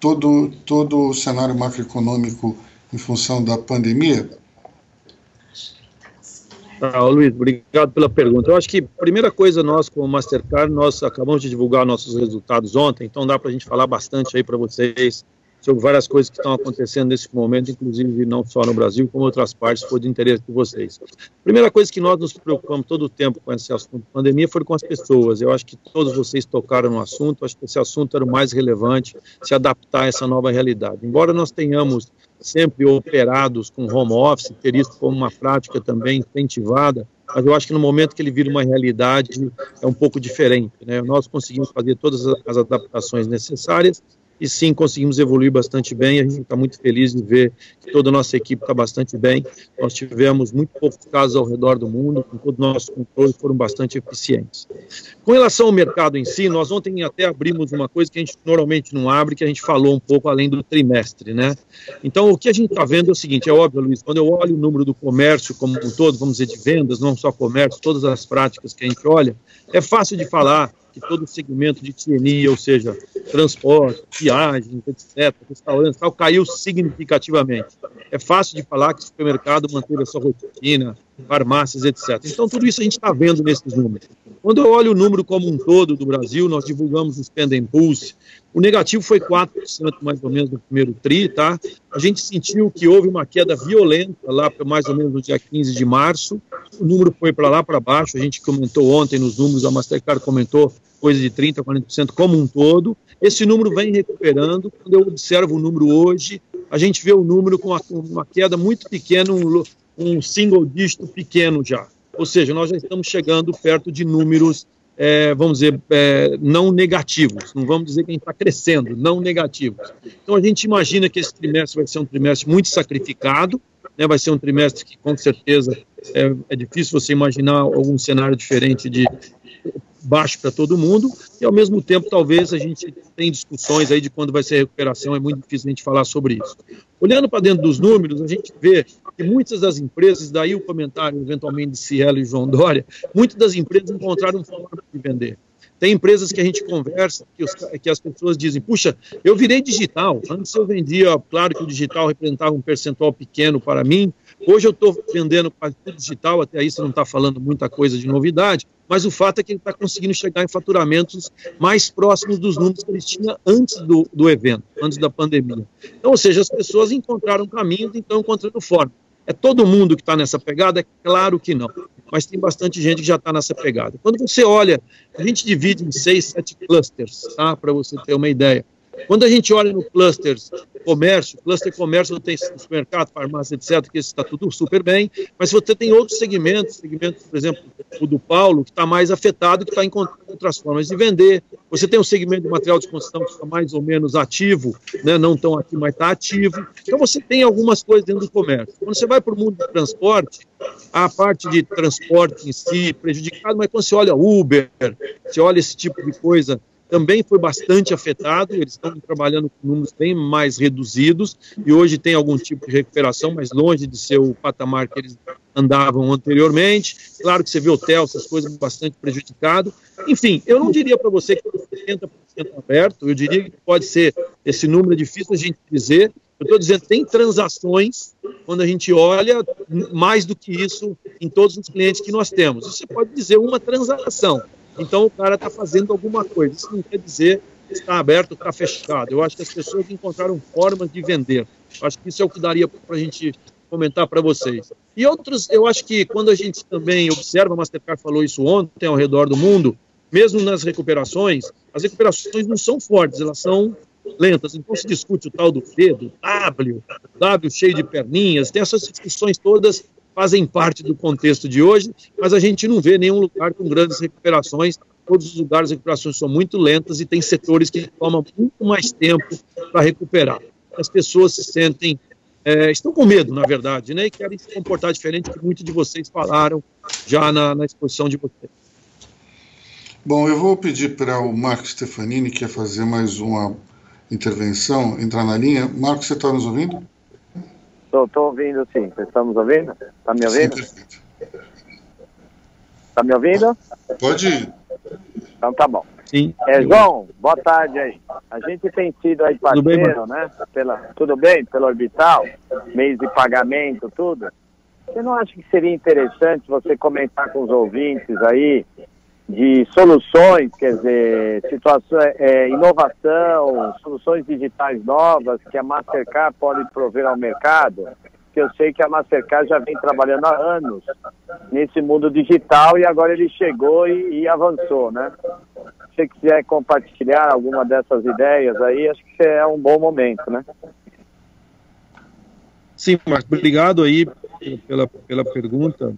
todo o cenário macroeconômico em função da pandemia. Luiz, obrigado pela pergunta. Eu acho que a primeira coisa, nós como Mastercard, nós acabamos de divulgar nossos resultados ontem, então dá para a gente falar bastante aí para vocês sobre várias coisas que estão acontecendo nesse momento, inclusive não só no Brasil, como em outras partes, se for de interesse de vocês. A primeira coisa que nós nos preocupamos todo o tempo com esse assunto de pandemia foi com as pessoas. Eu acho que todos vocês tocaram no assunto, acho que esse assunto era o mais relevante, se adaptar a essa nova realidade. Embora nós tenhamos sempre operados com home office, ter isso como uma prática também incentivada, mas eu acho que no momento que ele vira uma realidade é um pouco diferente, né? Nós conseguimos fazer todas as adaptações necessárias e sim, conseguimos evoluir bastante bem. A gente está muito feliz de ver que toda a nossa equipe está bastante bem. Nós tivemos muito poucos casos ao redor do mundo, com todo o nosso controle, foram bastante eficientes. Com relação ao mercado em si, nós ontem até abrimos uma coisa que a gente normalmente não abre, que a gente falou um pouco além do trimestre, né? Então, o que a gente está vendo é o seguinte, é óbvio, Luiz, quando eu olho o número do comércio como um todo, vamos dizer, de vendas, não só comércio, todas as práticas que a gente olha, é fácil de falar que todo o segmento de T&E, ou seja, transporte, viagens, etc., restaurantes, tal, caiu significativamente. É fácil de falar que o supermercado manteve a sua rotina, farmácias, etc. Então, tudo isso a gente está vendo nesses números. Quando eu olho o número como um todo do Brasil, nós divulgamos o Spend & Pulse, o negativo foi 4% mais ou menos no primeiro TRI, tá? A gente sentiu que houve uma queda violenta lá para mais ou menos no dia 15 de março, o número foi para lá para baixo, a gente comentou ontem nos números, a Mastercard comentou coisa de 30%, 40% como um todo. Esse número vem recuperando. Quando eu observo o número hoje, a gente vê o número com uma queda muito pequena, um single dígito pequeno já. Ou seja, nós já estamos chegando perto de números, vamos dizer, não negativos. Não vamos dizer que a gente está crescendo, não negativos. Então a gente imagina que esse trimestre vai ser um trimestre muito sacrificado, né? Vai ser um trimestre que com certeza é difícil você imaginar algum cenário diferente de baixo para todo mundo, e ao mesmo tempo talvez a gente tem discussões aí de quando vai ser a recuperação, é muito difícil a gente falar sobre isso. Olhando para dentro dos números, a gente vê que muitas das empresas, daí o comentário eventualmente de Cielo e João Dória, muitas das empresas encontraram forma de vender. Tem empresas que a gente conversa, que as pessoas dizem, puxa, eu virei digital, antes eu vendia, claro que o digital representava um percentual pequeno para mim, hoje eu estou vendendo quase tudo digital, até aí você não está falando muita coisa de novidade, mas o fato é que ele está conseguindo chegar em faturamentos mais próximos dos números que eles tinham antes do evento, antes da pandemia. Então, ou seja, as pessoas encontraram caminhos e estão encontrando forma. É todo mundo que está nessa pegada? É claro que não, mas tem bastante gente que já está nessa pegada. Quando você olha, a gente divide em 6, 7 clusters, tá? Para você ter uma ideia. Quando a gente olha no clusters comércio, cluster comércio tem supermercado, farmácia, etc., que está tudo super bem, mas você tem outros segmentos, por exemplo, o do Paulo, que está mais afetado, que está encontrando outras formas de vender. Você tem um segmento de material de construção que está mais ou menos ativo, né, não tão ativo, mas está ativo. Então você tem algumas coisas dentro do comércio. Quando você vai para o mundo do transporte, a parte de transporte em si prejudicado, mas quando você olha Uber, você olha esse tipo de coisa, também foi bastante afetado. Eles estão trabalhando com números bem mais reduzidos e hoje tem algum tipo de recuperação, mas longe de ser o patamar que eles andavam anteriormente. Claro que você vê hotel, essas coisas bastante prejudicado. Enfim, eu não diria para você que é 70% aberto, eu diria que pode ser, esse número é difícil a gente dizer. Eu estou dizendo, tem transações, quando a gente olha, mais do que isso em todos os clientes que nós temos. Você pode dizer uma transação. Então, o cara está fazendo alguma coisa. Isso não quer dizer que está aberto ou está fechado. Eu acho que as pessoas encontraram formas de vender. Eu acho que isso é o que daria para a gente comentar para vocês. E outros, eu acho que quando a gente também observa, a Mastercard falou isso ontem ao redor do mundo, mesmo nas recuperações, as recuperações não são fortes, elas são lentas. Então se discute o tal do V, do W cheio de perninhas, tem essas discussões todas, fazem parte do contexto de hoje, mas a gente não vê nenhum lugar com grandes recuperações. Todos os lugares as recuperações são muito lentas e tem setores que tomam muito mais tempo para recuperar. As pessoas se sentem, estão com medo, na verdade, né, e querem se comportar diferente, que muitos de vocês falaram já na exposição de vocês. Bom, eu vou pedir para o Marco Stefanini, que quer fazer mais uma intervenção, entrar na linha. Marco, você está nos ouvindo? Estou ouvindo, sim. Vocês estão nos ouvindo? Está me ouvindo? Sim, perfeito. Está me ouvindo? Pode ir. Então tá bom. Sim. João, boa tarde aí. A gente tem sido aí parceiro, né? Tudo bem? Pela Orbital, meios de pagamento, tudo. Você não acha que seria interessante você comentar com os ouvintes aí de soluções, quer dizer, situações, inovação, soluções digitais novas que a Mastercard pode prover ao mercado? Que eu sei que a Mastercard já vem trabalhando há anos nesse mundo digital e agora ele chegou e avançou, né? Se você quiser compartilhar alguma dessas ideias aí, acho que é um bom momento, né? Sim, Marcos, obrigado aí pela pergunta.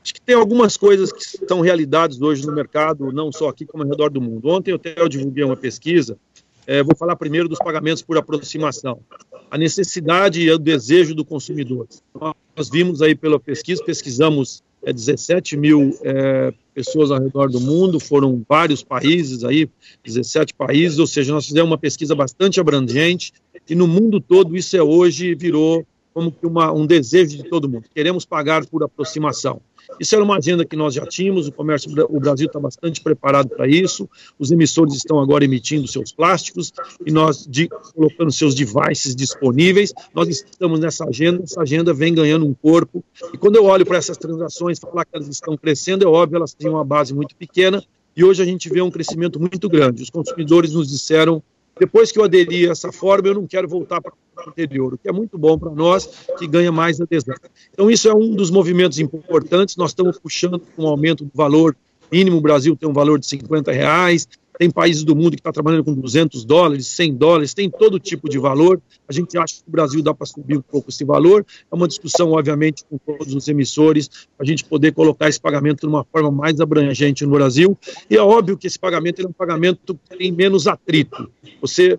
Acho que tem algumas coisas que são realidades hoje no mercado, não só aqui, como ao redor do mundo. Ontem eu divulguei uma pesquisa, vou falar primeiro dos pagamentos por aproximação. A necessidade e o desejo do consumidor. Nós vimos aí pela pesquisa, pesquisamos 17 mil pessoas ao redor do mundo, foram vários países aí, 17 países, ou seja, nós fizemos uma pesquisa bastante abrangente, e no mundo todo isso hoje virou como que um desejo de todo mundo. Queremos pagar por aproximação. Isso era uma agenda que nós já tínhamos, o Brasil está bastante preparado para isso, os emissores estão agora emitindo seus plásticos e nós colocando seus devices disponíveis, nós estamos nessa agenda vem ganhando um corpo, e quando eu olho para essas transações, falar que elas estão crescendo, é óbvio, elas têm uma base muito pequena, e hoje a gente vê um crescimento muito grande. Os consumidores nos disseram, depois que eu aderi a essa forma, eu não quero voltar para o anterior, o que é muito bom para nós, que ganha mais adesão. Então, isso é um dos movimentos importantes. Nós estamos puxando um aumento do valor mínimo. O Brasil tem um valor de R$50, tem países do mundo que estão trabalhando com $200, $100, tem todo tipo de valor. A gente acha que o Brasil dá para subir um pouco esse valor. É uma discussão, obviamente, com todos os emissores, para a gente poder colocar esse pagamento de uma forma mais abrangente no Brasil. E é óbvio que esse pagamento é um pagamento que tem menos atrito. Você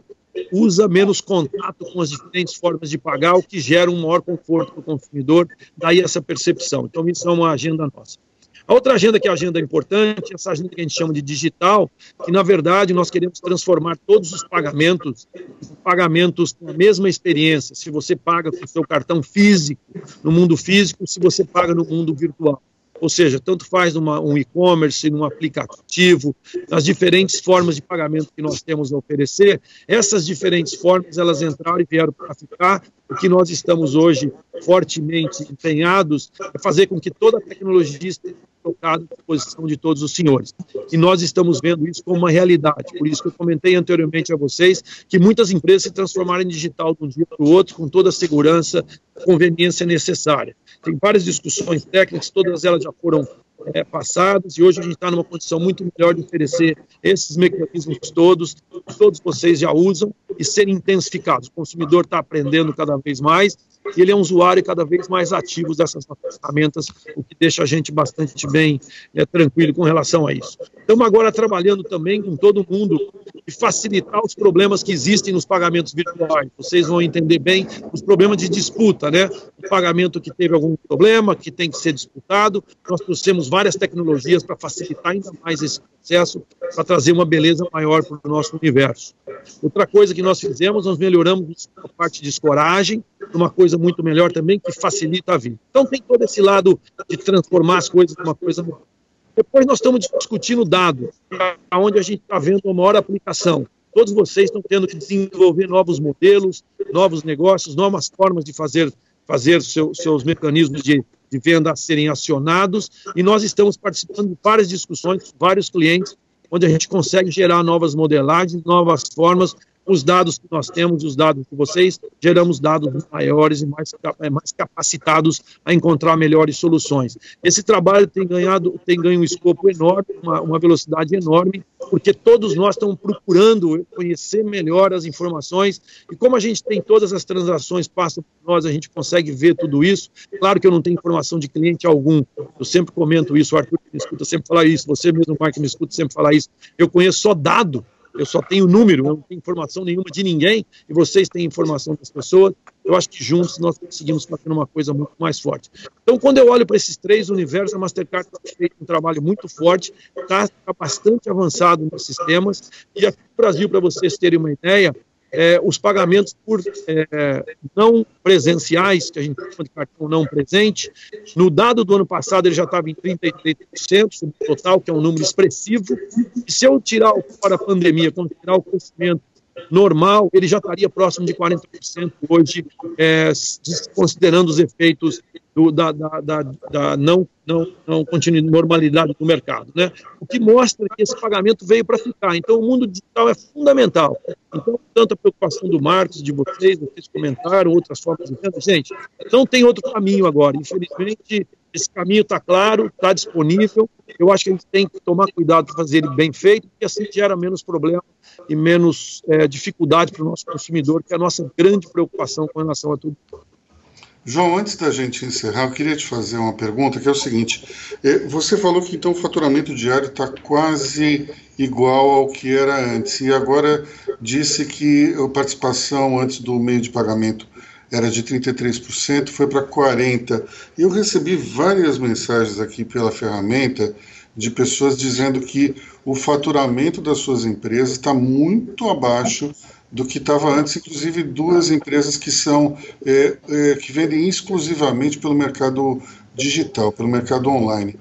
usa menos contato com as diferentes formas de pagar, o que gera um maior conforto para o consumidor, daí essa percepção. Então, isso é uma agenda nossa. A outra agenda, que é a agenda importante, essa agenda que a gente chama de digital, que, na verdade, nós queremos transformar todos os pagamentos em pagamentos com a mesma experiência. Se você paga com o seu cartão físico, no mundo físico, se você paga no mundo virtual. Ou seja, tanto faz um e-commerce, num aplicativo, as diferentes formas de pagamento que nós temos a oferecer, essas diferentes formas, elas entraram e vieram para ficar. O que nós estamos hoje fortemente empenhados é fazer com que toda a tecnologia esteja colocada à disposição de todos os senhores. E nós estamos vendo isso como uma realidade. Por isso que eu comentei anteriormente a vocês que muitas empresas se transformaram em digital de um dia para o outro, com toda a segurança e conveniência necessária. Tem várias discussões técnicas, todas elas já foram passadas, e hoje a gente está numa condição muito melhor de oferecer esses mecanismos todos, que todos vocês já usam, e serem intensificados. O consumidor está aprendendo cada vez mais e ele é um usuário cada vez mais ativo dessas ferramentas, o que deixa a gente bastante bem tranquilo com relação a isso. Estamos agora trabalhando também com todo mundo de facilitar os problemas que existem nos pagamentos virtuais. Vocês vão entender bem os problemas de disputa, né? O pagamento que teve algum problema, que tem que ser disputado. Nós trouxemos várias tecnologias para facilitar ainda mais esse processo, para trazer uma beleza maior para o nosso universo. Outra coisa que nós fizemos, nós melhoramos a parte de escoragem, uma coisa muito melhor também, que facilita a vida. Então tem todo esse lado de transformar as coisas numa coisa melhor. Depois nós estamos discutindo dados, onde a gente está vendo uma maior aplicação. Todos vocês estão tendo que desenvolver novos modelos, novos negócios, novas formas de fazer seus mecanismos de venda a serem acionados, e nós estamos participando de várias discussões com vários clientes, onde a gente consegue gerar novas modelagens, novas formas. Os dados que nós temos, os dados de vocês, geramos dados maiores e mais capacitados a encontrar melhores soluções. Esse trabalho tem ganho um escopo enorme, uma velocidade enorme, porque todos nós estamos procurando conhecer melhor as informações, e como a gente tem todas as transações passam por nós, a gente consegue ver tudo isso. Claro que eu não tenho informação de cliente algum, eu sempre comento isso, o Arthur me escuta sempre falar isso, você mesmo, Mark, me escuta sempre falar isso. Eu conheço só dado, eu só tenho número, eu não tenho informação nenhuma de ninguém, e vocês têm informação das pessoas. Eu acho que juntos nós conseguimos fazer uma coisa muito mais forte. Então, quando eu olho para esses três universos, a Mastercard está feito um trabalho muito forte, está bastante avançado nos sistemas, e aqui no Brasil, para vocês terem uma ideia, os pagamentos por não presenciais, que a gente chama de cartão não presente, no dado do ano passado ele já estava em 33% sobre o total, que é um número expressivo, e se eu tirar fora a pandemia, quando tirar o crescimento normal, ele já estaria próximo de 40% hoje, considerando os efeitos da não normalidade do mercado, né? O que mostra que esse pagamento veio para ficar. Então, o mundo digital é fundamental. Então, tanto a preocupação do Marcos, de vocês comentaram, outras formas de venda. Gente, não tem outro caminho agora. Infelizmente, esse caminho está claro, está disponível. Eu acho que a gente tem que tomar cuidado para fazer ele bem feito, porque assim gera menos problema e menos dificuldade para o nosso consumidor, que é a nossa grande preocupação com relação a tudo. João, antes da gente encerrar, eu queria te fazer uma pergunta, que é o seguinte. Você falou que então o faturamento diário está quase igual ao que era antes, e agora disse que a participação antes do meio de pagamento era de 33%, foi para 40%. Eu recebi várias mensagens aqui pela ferramenta de pessoas dizendo que o faturamento das suas empresas está muito abaixo do que estava antes, inclusive duas empresas que são que vendem exclusivamente pelo mercado digital, pelo mercado online.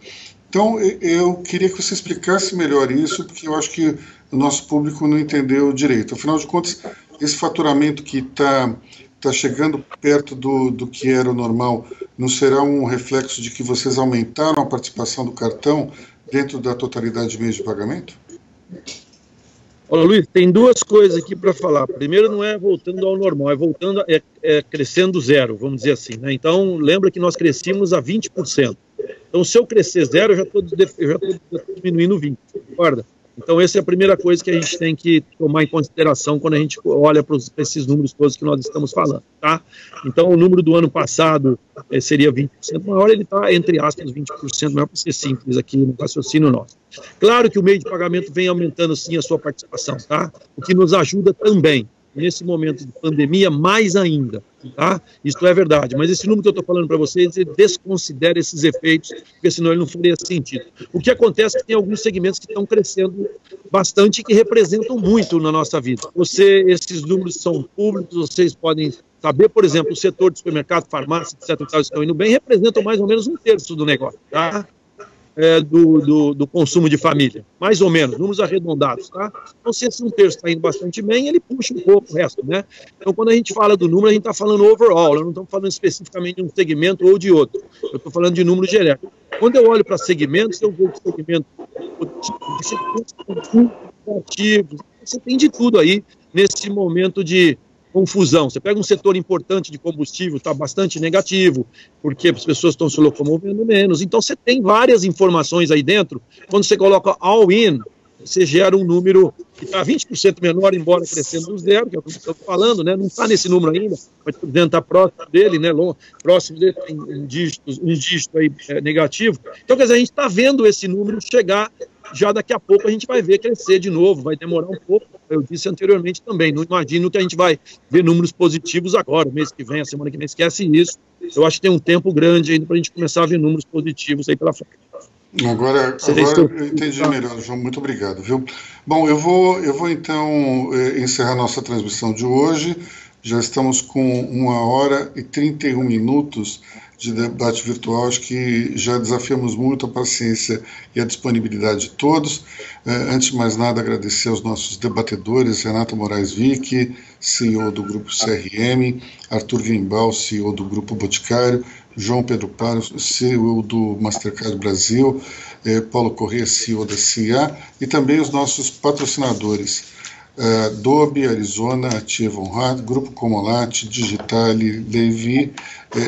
Então, eu queria que você explicasse melhor isso, porque eu acho que o nosso público não entendeu direito. Afinal de contas, esse faturamento que está chegando perto do que era o normal, não será um reflexo de que vocês aumentaram a participação do cartão dentro da totalidade de meios de pagamento? Olha, Luiz, tem duas coisas aqui para falar. Primeiro, não é voltando ao normal, crescendo zero, vamos dizer assim, né? Então, lembra que nós crescemos a 20%. Então, se eu crescer zero, eu já estou diminuindo 20%, concorda? Então, essa é a primeira coisa que a gente tem que tomar em consideração quando a gente olha para esses números todos que nós estamos falando, tá? Então, o número do ano passado seria 20% maior, ele está, entre aspas, 20% maior, para ser simples aqui no raciocínio nosso. Claro que o meio de pagamento vem aumentando, sim, a sua participação, tá? O que nos ajuda também, nesse momento de pandemia, mais ainda, tá? Isso é verdade, mas esse número que eu estou falando para vocês, ele desconsidera esses efeitos, porque senão ele não faria sentido. O que acontece é que tem alguns segmentos que estão crescendo bastante e que representam muito na nossa vida. Esses números são públicos, vocês podem saber, por exemplo, o setor de supermercado, farmácia, etc., estão indo bem, representam mais ou menos 1/3 do negócio, tá? Do consumo de família, mais ou menos, números arredondados, tá? Então, se esse 1/3 está indo bastante bem, ele puxa um pouco o resto, né? Então, quando a gente fala do número, a gente está falando overall, eu não estou falando especificamente de um segmento ou de outro, eu estou falando de número genérico. Quando eu olho para segmentos, eu vejo segmento ativos, você tem de tudo aí nesse momento de confusão. Você pega um setor importante de combustível, está bastante negativo, porque as pessoas estão se locomovendo menos. Então, você tem várias informações aí dentro. Quando você coloca all-in, você gera um número que está 20% menor, embora crescendo do zero, que é o que eu estou falando, né? Não está nesse número ainda, mas está próximo dele, né? Próximo dele tem um dígito aí, negativo. Então, quer dizer, a gente está vendo esse número chegar, já daqui a pouco a gente vai ver crescer de novo, vai demorar um pouco, eu disse anteriormente também, não imagino que a gente vai ver números positivos agora, o mês que vem, a semana que vem, esquece isso. Eu acho que tem um tempo grande ainda para a gente começar a ver números positivos aí pela frente. Agora eu entendi melhor, João, muito obrigado, viu? Bom, eu vou então encerrar nossa transmissão de hoje. Já estamos com 1h31 de debate virtual. Acho que já desafiamos muito a paciência e a disponibilidade de todos. Antes de mais nada, agradecer aos nossos debatedores, Renata Moraes Vick, CEO do Grupo CRM, Arthur Grimbal, CEO do Grupo Boticário, João Pedro Paro, CEO do Mastercard Brasil, Paulo Corrêa, CEO da CIA, e também os nossos patrocinadores, Dobe, Arizona, Ativa Honrado, Grupo Comolate, Digitale, Levi,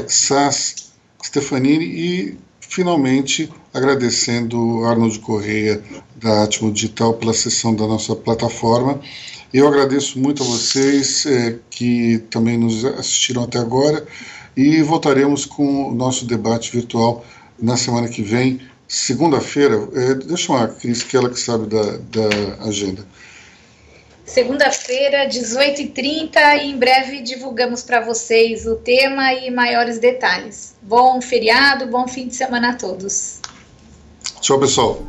SAS, Stefanini e, finalmente, agradecendo Arnold Corrêa, da Atmo Digital, pela sessão da nossa plataforma. Eu agradeço muito a vocês que também nos assistiram até agora e voltaremos com o nosso debate virtual na semana que vem, segunda-feira. Deixa eu chamar a Cris, que ela que sabe da agenda. Segunda-feira, 18h30, e em breve divulgamos para vocês o tema e maiores detalhes. Bom feriado, bom fim de semana a todos. Tchau, pessoal.